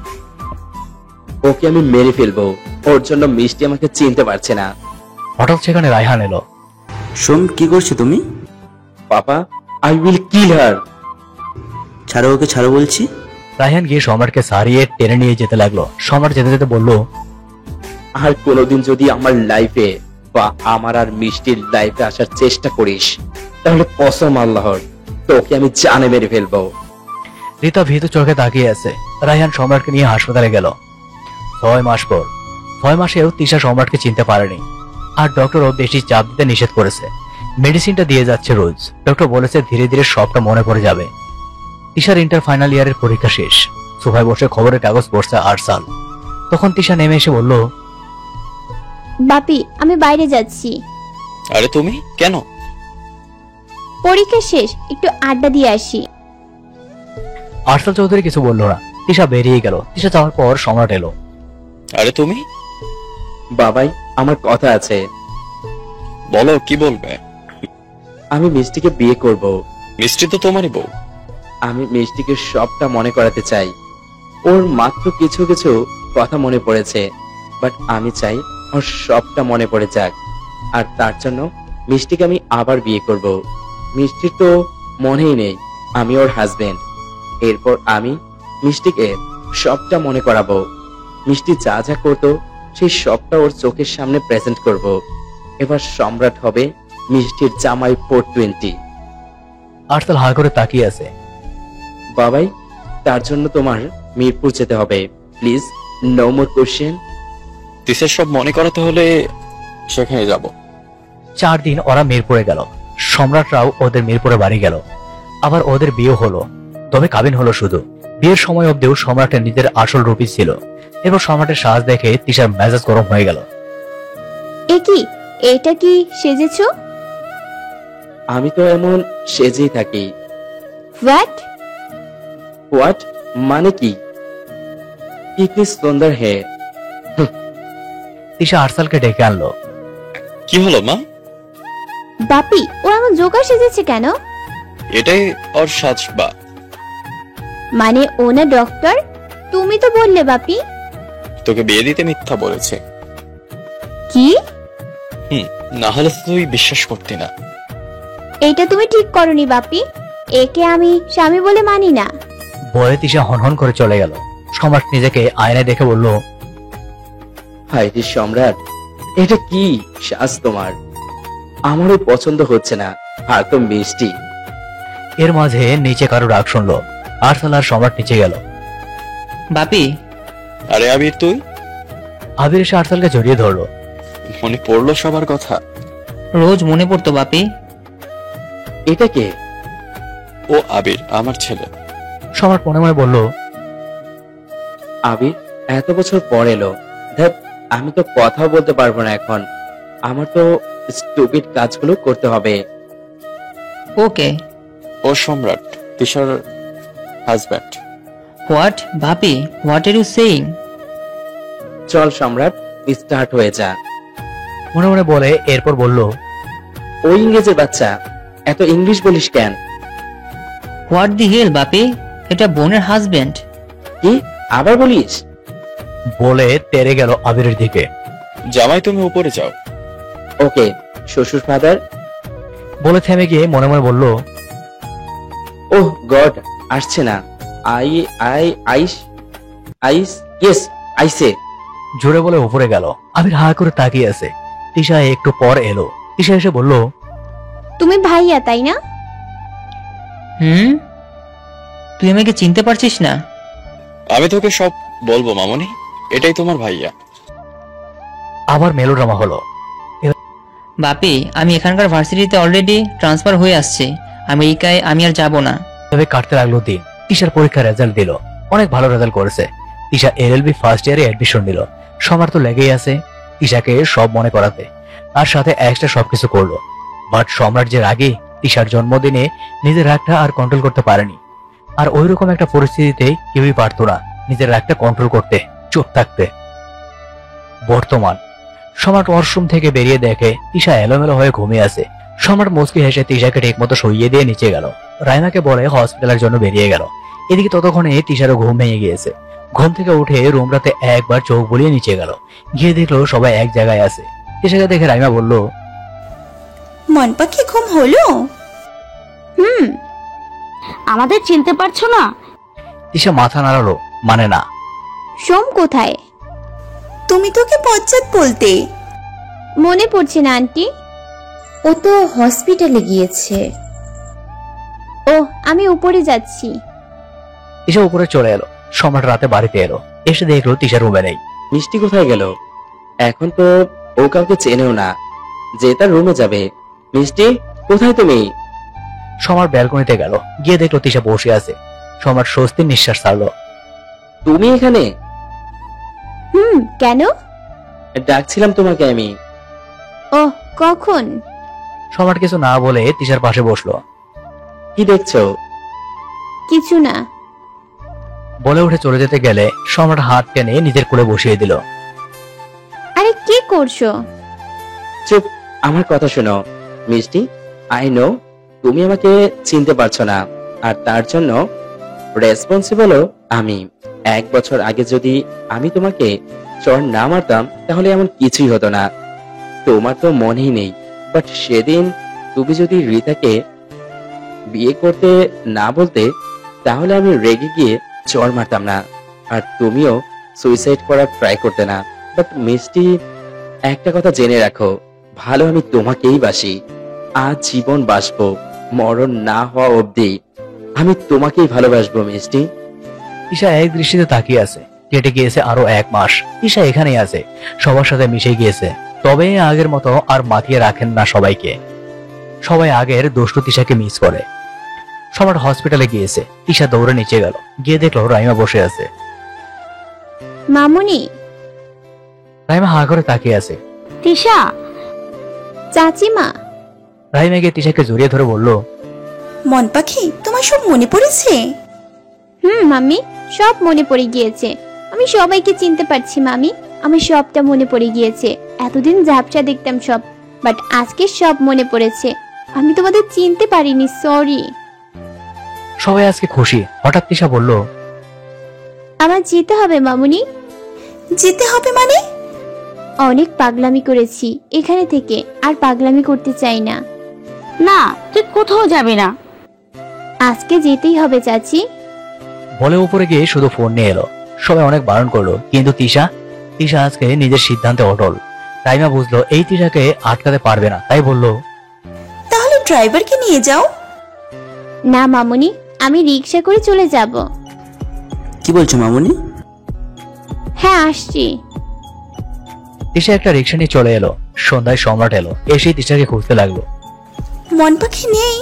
ওকে আমি মেরে ফেলবো। ওর জন্য মিষ্টি আমাকে চিনতে পারছে না। হঠাৎ সেখানে রায়হান এলো। সোম, কি করছো তুমি? পাপা, আই উইল কিল হার। ছাড়ো ওকে, ছাড়ো বলছি। রায়হান গিয়ে সম্রাটকে সারিয়ে টেনে নিয়ে যেতে লাগলো। সম্রাট যেতে যেতে বলল, আর কোনোদিন যদি আমার লাইফে বা আমার আর মিষ্টির লাইফে আসার চেষ্টা করিস, তাহলে কসম আল্লাহর, তোকে আমি জানে মেরে ফেলবো। রিতা ভীত চোখে তাকিয়ে আছে। রায়হান সম্রাটকে নিয়ে হাসপাতালে গেল। 6 মাস পর। 6 মাসেও তিশা সম্রাটকে চিনতে পারেনি। আর ডক্টরও বেশি চাপ দিতে নিষেধ করেছে। মেডিসিনটা দিয়ে যাচ্ছে রোজ। ডক্টর বলেছে ধীরে ধীরে সবটা মনে পড়ে যাবে। তিশার ইন্টার ফাইনাল ইয়ারের পরীক্ষা শেষ। সোফায় বসে খবরের কাগজ পড়ছে আরসাল। তখন তিশা নেমে এসে বলল, বাপি, আমি বাইরে যাচ্ছি। আরে তুমি কেন? পরীক্ষা শেষ, একটু আড্ডা দিয়ে আসি। আরসাল চৌধুরী কিছু বলল না। তিশা বেরিয়ে গেল। তিশা যাওয়ার পর সম্রাট এলো। আরে তুমি? বাবাই, আমার কথা আছে। বলো, কি বলবে? আমি মিষ্টিকে বিয়ে করব। মিষ্টি তো তোমারই বউ। আমি মিষ্টিকে সবটা মনে করাতে চাই। ওর মাত্র কিছু কিছু কথা মনে পড়েছে, বাট আমি চাই ওর সবটা মনে পড়ে যাক। আর তার জন্য মিষ্টিকে আমি আবার বিয়ে করব। মিষ্টির তো মনেই নেই আমি ওর হাজবেন্ড। এরপর আমি মিষ্টিকে সবটা মনে করাবো। মিষ্টি যা যা করতো সেই সবটা ওর চোখের সামনে প্রেজেন্ট করব। এবার সম্রাট হবে মিষ্টির জামাই 420। আরসাল হা করে তাকিয়ে আছে। বাবাই, তার জন্য তোমার মিরপুর যেতে হবে। Please, no more question. তিসের সব মনে করাতে হলে সেখানে যাব। 4 দিন ওরা মিরপুরে গেল। সম্রাটরাও ওদের মিরপুরে বাড়ি গেল। আবার ওদের বিয়ে হলো, তবে কাবিন হলো শুধু। বিয়ের সময় অব্দিও সম্রাটের নিজের আসল রূপই ছিল। এরপর সম্রাটের সাজ দেখে তিশার মেজাজ গরম হয়ে গেল। এ কি, এটা কি সেজেছো? আমি তো এমন সেজেই থাকি। হোয়াট? হোয়াট মানে কি? কিতনি সুন্দর হে। তিশা আরসালকে ডেকে আনলো। কি হলো মা? বাপি, ও এমন জোকার সেজেছে কেন? এটাই ওর সাজবা। মানে ও না ডক্টর? তুমি তো বললে বাপি। তোকে বিয়ে দিতে মিথ্যা বলেছে। কি? না হলে তুই বিশ্বাস করতি না। এটা তুমি ঠিক করনি বাপি। একে আমি স্বামী বলে মানি না। বলে তিশা হনহন করে চলে গেল। সম্রাট নিজেকে আয়নায় দেখে বলল, হাই রে সম্রাট, এটা কি সাজ তোমার? আমারও পছন্দ হচ্ছে না। আর তো মিষ্টি। এর মাঝে নিচে কারো ডাক শুনলো। আরসাল আর সম্রাট নিচে গেল। বাপি। আরে আবির, তুই? আবির এসে আরসালকে জড়িয়ে ধরলো। মনে পড়লো সবার কথা? রোজ মনে পড়তো বাপি। এটা কে? ও আবির, আমার ছেলে। সম্রাট মনে মনে বলল, আবির এত বছর পর এলো। ধ্যাৎ, আমি তো কথা বলতে পারবো না এখন। আমার তো স্টুপিড কাজগুলো করতে হবে। ওকে। ও সম্রাট, তিশার হাজব্যান্ড। হোয়াট বাপি, হোয়াট আর ইউ সেইং? চল সম্রাট, স্টার্ট হয়ে যা। মনে মনে বলে এরপর বলল, ওই ইংরেজের বাচ্চা, এত ইংলিশ বলিস কেন? হোয়াট দি হেল বাপি, এটা বোনের হাজবেন্ড। কি আবার বলিস? বলে তেরে গেল আবিরের দিকে। জামাই, তুমি উপরে যাও। ওকে শ্বশুর ফাদার। বলে থেমে গিয়ে মনে মনে বলল, ওহ গড, আসছে না। I I ice ice yes আইসে। জোরে বলে উপরে গেল। আবির হা করে তাকিয়ে আছে। তিশা একটু পর এলো। তিশা এসে বলল, তুমি ভাইয়া তাই না? তুই আমাকে চিনতে পারছিস না? আমি তোকে সব বলবো মামনি। এটাই তোমার ভাইয়া। আবার মেলোড্রামা হলো। বাপি, আমি এখানকার ভার্সিটিতে অলরেডি ট্রান্সফার হয়ে আসছে। আমেরিকায় আমি আর যাব না। তবে কাটতে লাগলো দিন। তিশার পরীক্ষার রেজাল্ট দিল, অনেক ভালো রেজাল্ট করেছে। তিশা LLB ফার্স্ট ইয়ারে অ্যাডমিশন নিল। সম্রাট তো লেগেই আছে তিশাকে সব মনে করাতে, আর সাথে এক্সট্রা সবকিছু করলো। বাট সম্রাট যে রাগে, তিশার জন্মদিনে নিজের রাগটা আর কন্ট্রোল করতে পারেনি। আর ওইরকম একটা পরিস্থিতিতে কেউই পারতো না নিজের রাগটা কন্ট্রোল করতে, চুপ থাকতে। বর্তমান সম্রাট ওয়াশরুম থেকে বেরিয়ে দেখে তিশা এলোমেলো হয়ে ঘুমিয়ে আছে। সম্রাট মুচকি হেসে তিশাকে ঠিক মতো শুইয়ে দিয়ে নিচে গেল। রাইমাকে বলে হসপিটালের জন্য বেরিয়ে গেল। এদিকে ততক্ষণে তিশারও ঘুম ভেঙে গিয়েছে। ঘুম থেকে উঠে রুমটাতে একবার চোখ বুলিয়ে নিচে গেল। গিয়ে দেখলো সবাই এক জায়গায় আছে। তিশাকে দেখে রাইমা বলল, মন পাখি ঘুম হলো? আমাদের চিনতে পারছো না? তিশা মাথা নাড়ালো, মানে না। সোম কোথায়? তুমি তোকে বজ্জাত বলতে। মনে পড়ছে না আন্টি। ও তো হসপিটালে গিয়েছে। ও, আমি উপরে যাচ্ছি। তিশা উপরে চলে এলো। সম্রাট রাতে বাড়িতে এলো। এসে দেখলো তিশা রুমে নেই। মিষ্টি কোথায় গেল? এখন তো ও কাউকে চেনেও না যে তার রুমে যাবে। মিষ্টি কোথায় তুমি? সম্রাট ব্যালকনিতে গেল। গিয়ে দেখলো তিশা বসে আছে। সম্রাট স্বস্তির নিঃশ্বাস ছাড়লো। তুমি এখানে? কেন? ডাকছিলাম তোমাকে আমি। ও, কখন? সম্রাট কিছু না বলে তিশার পাশে বসলো। কি দেখছো? কিছু না বলে উঠে চলে যেতে গেলে সম্রাট হাত টেনে নিজের কোলে বসিয়ে দিল। আরে কি করছো? চুপ, আমার কথা শোনো। মিষ্টি, আই নো তুমি আমাকে চিনতে পারছো না, আর তার জন্য রেসপন্সিবলও আমি। 1 বছর আগে যদি আমি তোমাকে চড় না মারতাম তাহলে এমন কিছুই হতো না। তোমার তো মনেই নেই, বাট সেদিন তুমি যদি রিতাকে বিয়ে করতে না বলতে তাহলে আমি রেগে গিয়ে চড় মারতাম না, আর তুমিও সুইসাইড করার ট্রাই করতে না। বাট মিষ্টি, একটা কথা জেনে রাখো, ভালো আমি তোমাকেই বাসি। আজ জীবন বাসবো, মরণ না হওয়া অবধি আমি তোমাকেই ভালোবাসবো মিষ্টি। তিশা এক দৃষ্টিতে তাকিয়ে আছে। কেটে গিয়েছে আরো 1 মাস। তিশা এখানেই আছে, সবার সাথে মিশে গিয়েছে। তবে আগের মতো আর মাতিয়ে রাখেন না সবাইকে। সবাই আগের দুষ্টু তিশাকে মিস করে। সম্রাট হসপিটালে গিয়েছে। তিশা দৌড়ে নিচে গেল। গিয়ে দেখলো রাইমা বসে আছে। মামুনি। রাইমা হা করে তাকিয়ে আছে। তিশা। চাচিমা। রাইমা গিয়ে তিশাকে জড়িয়ে ধরে বলল, মন পাখি, তোমার সব মনে পড়েছে? মামি, সব মনে পড়ে গিয়েছে। আমি সবাইকে চিনতে পারছি মামি। আমি সবটা মনে পড়ে গিয়েছে। এতদিন ঝাপসা দেখতাম সব, বাট আজকে সব মনে পড়েছে। আমি তোমাদের চিনতে পারিনি, সরি। সবাই আজকে খুশি। হঠাৎ তিশা বলল, আমার যেতে হবে মামুনি। যেতে হবে মানে? অনেক পাগলামি করেছি এখানে থেকে, আর পাগলামি করতে চাই না। না, তুই কোথাও যাবি না। আজকে যেতেই হবে চাচি। বলে উপরে গিয়ে শুধু ফোন নিয়ে এলো। সবাই অনেক বারণ করলো, কিন্তু তিশা আজকে নিজের সিদ্ধান্তে অটল। রাইমা বুঝলো এই তিশাকে আটকাতে পারবে না, তাই বলল, তাহলে ড্রাইভারকে নিয়ে যাও। না মামুনি, আমি রিক্সা করে চলে যাব। কি বলছো মামুনি? হ্যাঁ, আসছি। তিশা একটা রিক্সা নিয়ে চলে এলো। সন্ধ্যায় সম্রাট এলো। এসে তিশাকে খুঁজতে লাগলো। মন পাখি নেই?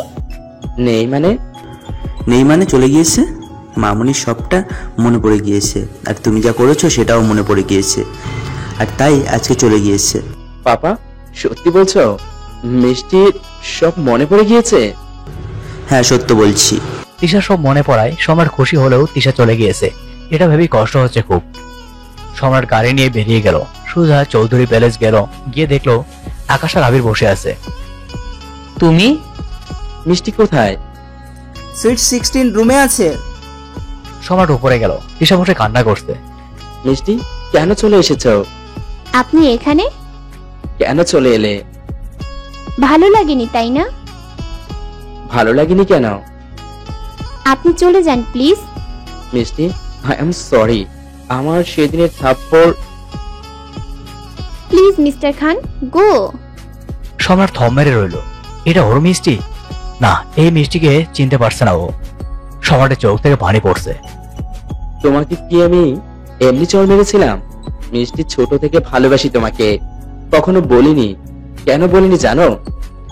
নেই মানে চলে গিয়েছে। মামুনির সবটা মনে পড়ে গিয়েছে, আর তুমি যা করেছো সেটাও মনে পড়ে গিয়েছে, আর তাই আজকে চলে গিয়েছে। পাপা, সত্যি বলছো? মিষ্টির সব মনে পড়ে গিয়েছে? হ্যাঁ, সত্য বলছি। তিশা সব মনে পড়ায় সম্রাট খুশি হলেও তিশা চলে গিয়েছে এটা ভেবেই কষ্ট হচ্ছে খুব। সম্রাট গাড়ি নিয়ে বেরিয়ে গেল। সুজা চৌধুরী প্যালেস গেল। গিয়ে দেখলো আকাশ আর আবির বসে আছে। তুমি? মিষ্টি কোথায়? সুইট 16 রুমে আছে। সম্রাট উপরে গেল। তিশা বসে কান্না করছে। মিষ্টি, কেন চলে এসেছো? আপনি এখানে? কেন চলে এলে? ভালো লাগেনি তাই না? ভালো লাগেনি কেন? আপনি চলে যান প্লিজ। মিষ্টি, আই এম সরি। আমার সেদিনের থাপ্পড়। প্লিজ মিস্টার খান, গো। সম্রাট থম মেরে রইল। এটা ওর মিষ্টি? না, এই মিষ্টিকে চিনতে পারছে না ও। সম্রাটের চোখ থেকে পানি পড়ছে। তোমাকে কি আমি এমনি চড় মেরেছিলাম? মিষ্টি, ছোট থেকে ভালোবাসি তোমাকে। কখনো বলিনি। কেন বলিনি জানো?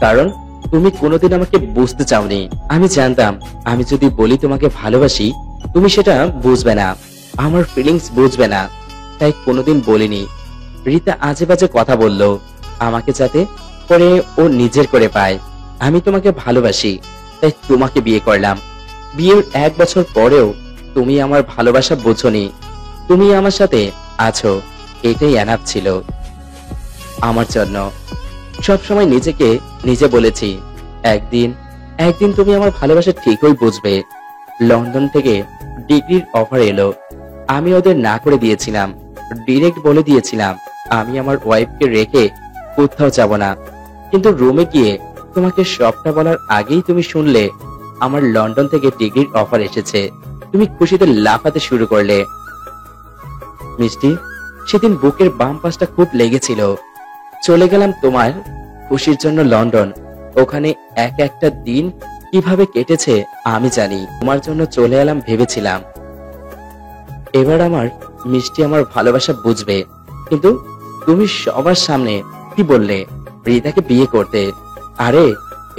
কারণ তুমি কোনোদিন আমাকে বুঝতে চাওনি। আমি জানতাম আমি যদি বলি তোমাকে ভালোবাসি, তুমি সেটা বুঝবে না, আমার ফিলিংস বুঝবে না, তাই কোনোদিন বলিনি। রীতা আজে বাজে কথা বলল আমাকে, যাতে করে ও নিজের করে পায়। আমি তোমাকে ভালোবাসি, তাই তোমাকে বিয়ে করলাম। বিয়ের 1 বছর পরেও তুমি আমার ভালোবাসা বোঝোনি। তুমি আমার সাথে আছো, এটাই এনাফ ছিল আমার জন্য। সবসময় নিজেকে নিজে বলেছি একদিন তুমি আমার ভালোবাসা ঠিকই বুঝবে। লন্ডন থেকে ডিগ্রির অফার এলো, আমি ওদের না করে দিয়েছিলাম। ডিরেক্ট বলে দিয়েছিলাম আমি আমার ওয়াইফকে রেখে কোথাও যাব না। কিন্তু রুমে গিয়ে তোমাকে সবটা বলার আগেই তুমি শুনলে আমার লন্ডন থেকে ডিগ্রির অফার এসেছে। তুমি খুশিতে লাফাতে শুরু করলে। মিষ্টি, সেদিন বুকের বাম পাশটা খুব লেগেছিল। চলে গেলাম তোমার খুশির জন্য লন্ডন। ওখানে একটা দিন কিভাবে কেটেছে আমি জানি। তোমার জন্য চলে এলাম ভেবেছিলাম এবার আমার মিষ্টি আমার ভালোবাসা বুঝবে। কিন্তু তুমি সবার সামনে কি বললে? রিতাকে বিয়ে করতে। আরে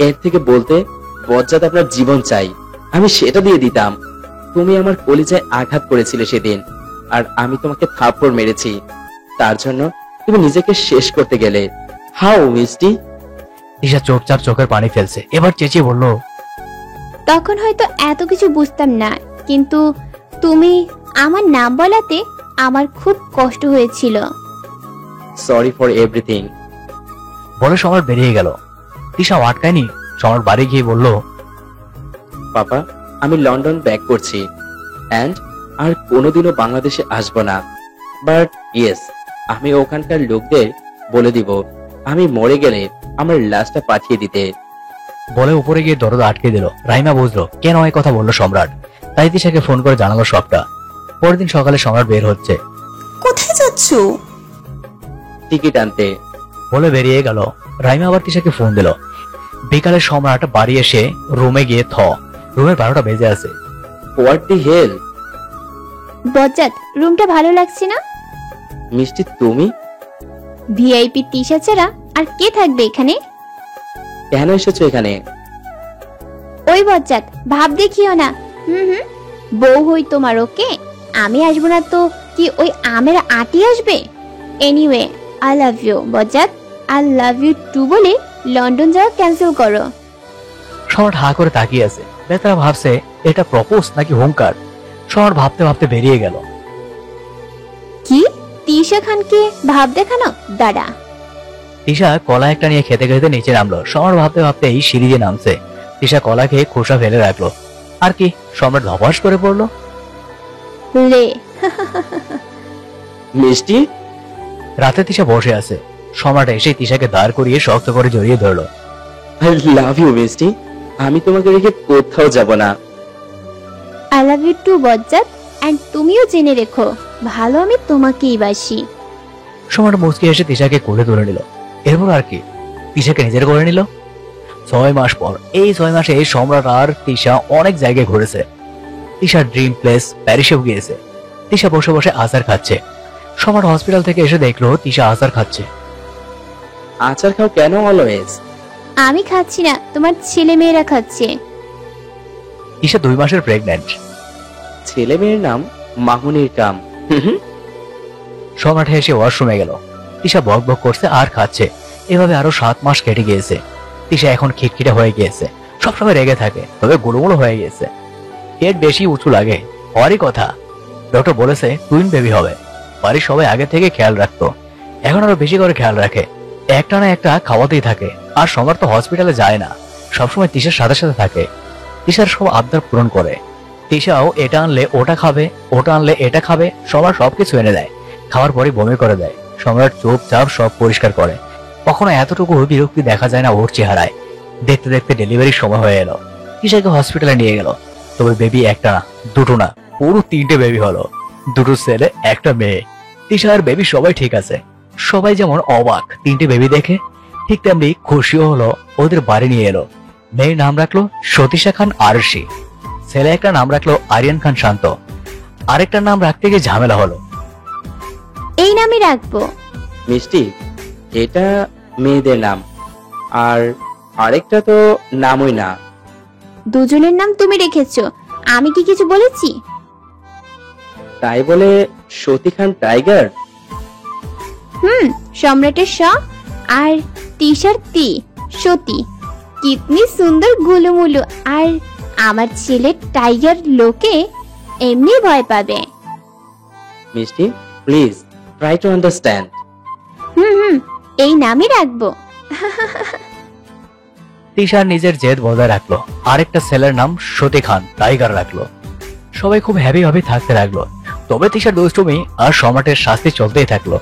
এর থেকে বলতে বজ্জাত আপনার জীবন চাই, আমি সেটা দিয়ে দিতাম। তুমি আমার কলিজায় আঘাত করেছিলে সেদিন, আর আমি তোমাকে থাপ্পড় মেরেছি। তার জন্য তুমি নিজেকে শেষ করতে গেলে। হাউ মিষ্টি? তিশা চুপচাপ চোখের পানি ফেলছে, এবার চেঁচিয়ে বলল, তখন হয়তো এত কিছু বুঝতাম না, কিন্তু তুমি আমার নাম বলাতে আমার খুব কষ্ট হয়েছিল। সরি ফর এভরিথিং বলে সম্রাট বেরিয়ে গেল। তিশা আটকায়নি, সম্রাট বাড়ি গিয়ে বলল, পাপা আমি লন্ডন ব্যাক করছি এন্ড আর কোনোদিনও বাংলাদেশে আসবো না। বাট ইয়েস, আমি ওখানকার লোকদের বলে দিব আমি মরে গেলে আমার লাশটা পাঠিয়ে দিতে। বলে উপরে গিয়ে দরজা আটকে দিল। রাইমা বুঝলো কেন এই কথা বললো সম্রাট, তাই তিশাকে ফোন করে জানালো সবটা। পরের দিন সকালে সম্রাট বের হচ্ছে। কোথায় যাচ্ছ? টিকিট আনতে বলে বেরিয়ে গেল। রাইমা আবার তিশাকে ফোন দিল। বিকালে সম্রাট বাড়ি এসে রুমে গিয়ে রুমের 12টা বেজে আছে। হোয়াট দি হেল? বজ্জাত, রুমটা ভালো লাগছে না? মিষ্টি তুমি? ভিআইপি তিশা ছাড়া আর কে থাকবে এখানে? কেন এসেছো এখানে? ওই বজ্জাত, ভাব দেখিও না। বউ হই তোমার, ওকে? আমি আসবো না তো কি ওই আমের আটি আসবে? এনিওয়ে, আই লাভ ইউ বজ্জাত, আই লাভ ইউ টু বলে লন্ডন যাওয়া ক্যান্সেল করো। সম্রাট হা করে তাকিয়ে আছে। বেতারা ভাবছে এটা প্রপোজ নাকি হুঙ্কার। সম্রাট ভাবতে ভাবতে বেরিয়ে গেল। কি তিশা খানকে ভাব দেখানো? দাঁড়া। তিশা কলা একটা নিয়ে খেতে খেতে নিচে নামলো। সম্রাট ভাবতে ভাবতে এই সিঁড়ি দিয়ে নামছে। তিশা কলা খেয়ে খোসা ফেলে রাখলো। আর কি, সম্রাট ধপাস করে পড়লো। লে মিষ্টি? রাতে তিশা বসে আছে। সম্রাট এসে তিশাকে দাঁড় করিয়ে শক্ত করে জড়িয়ে ধরলো। আই লাভ ইউ মিষ্টি, আমি তোমাকে রেখে কোথাও যাব না। আই লাভ ইউ টু বজ্জাত, এন্ড তুমিও জেনে রেখো ভালো আমি তোমাকেই বাসি। সম্রাট মুচকি এসে তিশাকে কোলে তুলে নিল। এরপর আর কি, তিশাকে নিজের করে নিল। 6 মাস পর, এই 6 মাসে সম্রাট আর তিশা অনেক জায়গায় ঘুরেছে। তিশার ড্রিম প্লেস প্যারিসেও গিয়েছে। তিশা বসে বসে আচার খাচ্ছে। সম্রাট হসপিটাল থেকে এসে দেখলো তিশা আচার খাচ্ছে। আচার খাও কেন অলওয়েজ? আমি খাচ্ছি না, তোমার ছেলে মেয়েরা খাচ্ছে। তিশা 2 মাসের প্রেগন্যান্ট। ছেলে মেয়ের নাম মামুনির কাম। সম্রাট এসে ওয়াশরুমে গেল। তিশা বক বক করছে আর খাচ্ছে। এভাবে আরো 7 মাস কেটে গিয়েছে। তিশা এখন খিটখিটে হয়ে গিয়েছে, সবসময় রেগে থাকে, তবে গুলোগুলো হয়ে গিয়েছে। পেট বেশি উঁচু লাগে। হওয়ারই কথা। ডক্টর বলেছে টুইন বেবি হবে। বাড়ির সবাই আগে থেকে খেয়াল রাখতো, এখন আরো বেশি করে খেয়াল রাখে। একটা না একটা খাওয়াতেই থাকে। আর সম্রাট তো হসপিটালে যায় না, সবসময় তিশার সাথে সাথে থাকে। তিশার সব আবদার পূরণ করে। তিশাও এটা আনলে ওটা খাবে, ওটা আনলে এটা খাবে। সম্রাট সবকিছু এনে দেয়। খাওয়ার পরে বমি করে দেয়। সম্রাট চুপচাপ সব পরিষ্কার করে। কখনো এতটুকু বিরক্তি দেখা যায় না ওর চেহারায়। দেখতে দেখতে ডেলিভারির সময় হয়ে এলো। তিশাকে হসপিটালে নিয়ে গেল। তবে বেবি একটা না, দুটো না, পুরো 3টে বেবি হলো। 2টো ছেলে, একটা মেয়ে। তিশা আর বেবি সবাই ঠিক আছে। সবাই যেমন অবাক 3টে বেবি দেখে, ঠিক তেমনি খুশিও হলো। ওদের বাড়ি নিয়ে এলো। মেয়ের নাম রাখলো সতীশা খান আরশি। ছেলে একটা নাম রাখলো আরিয়ান খান শান্ত। আরেকটা নাম রাখতে গিয়ে ঝামেলা হলো। এই নামই রাখবো। মিষ্টি, এটা মেয়েদের নাম, আর আরেকটা তো নামই না। দুজনের নাম তুমি রেখেছো, আমি কি কিছু বলেছি? তাই বলে সতী খান টাইগার? সম্রাটের স আর তিশার তি, সতী। কিতনি সুন্দর গুলুমুলু। আর আমার ছেলে টাইগার লোকে এমনি ভয় পাবে। মিষ্টি, প্লিজ ট্রাই টু আন্ডারস্ট্যান্ড। এই নামই রাখবো। তিশা নিজের জেদ বজায় রাখলো, আরেকটা ছেলের নাম সতী খান টাইগার রাখলো। সবাই খুব হ্যাপি ভাবে থাকতে লাগলো। তবে তিশার দুষ্টুমি আর সম্রাটের শাস্তি চলতেই থাকলো।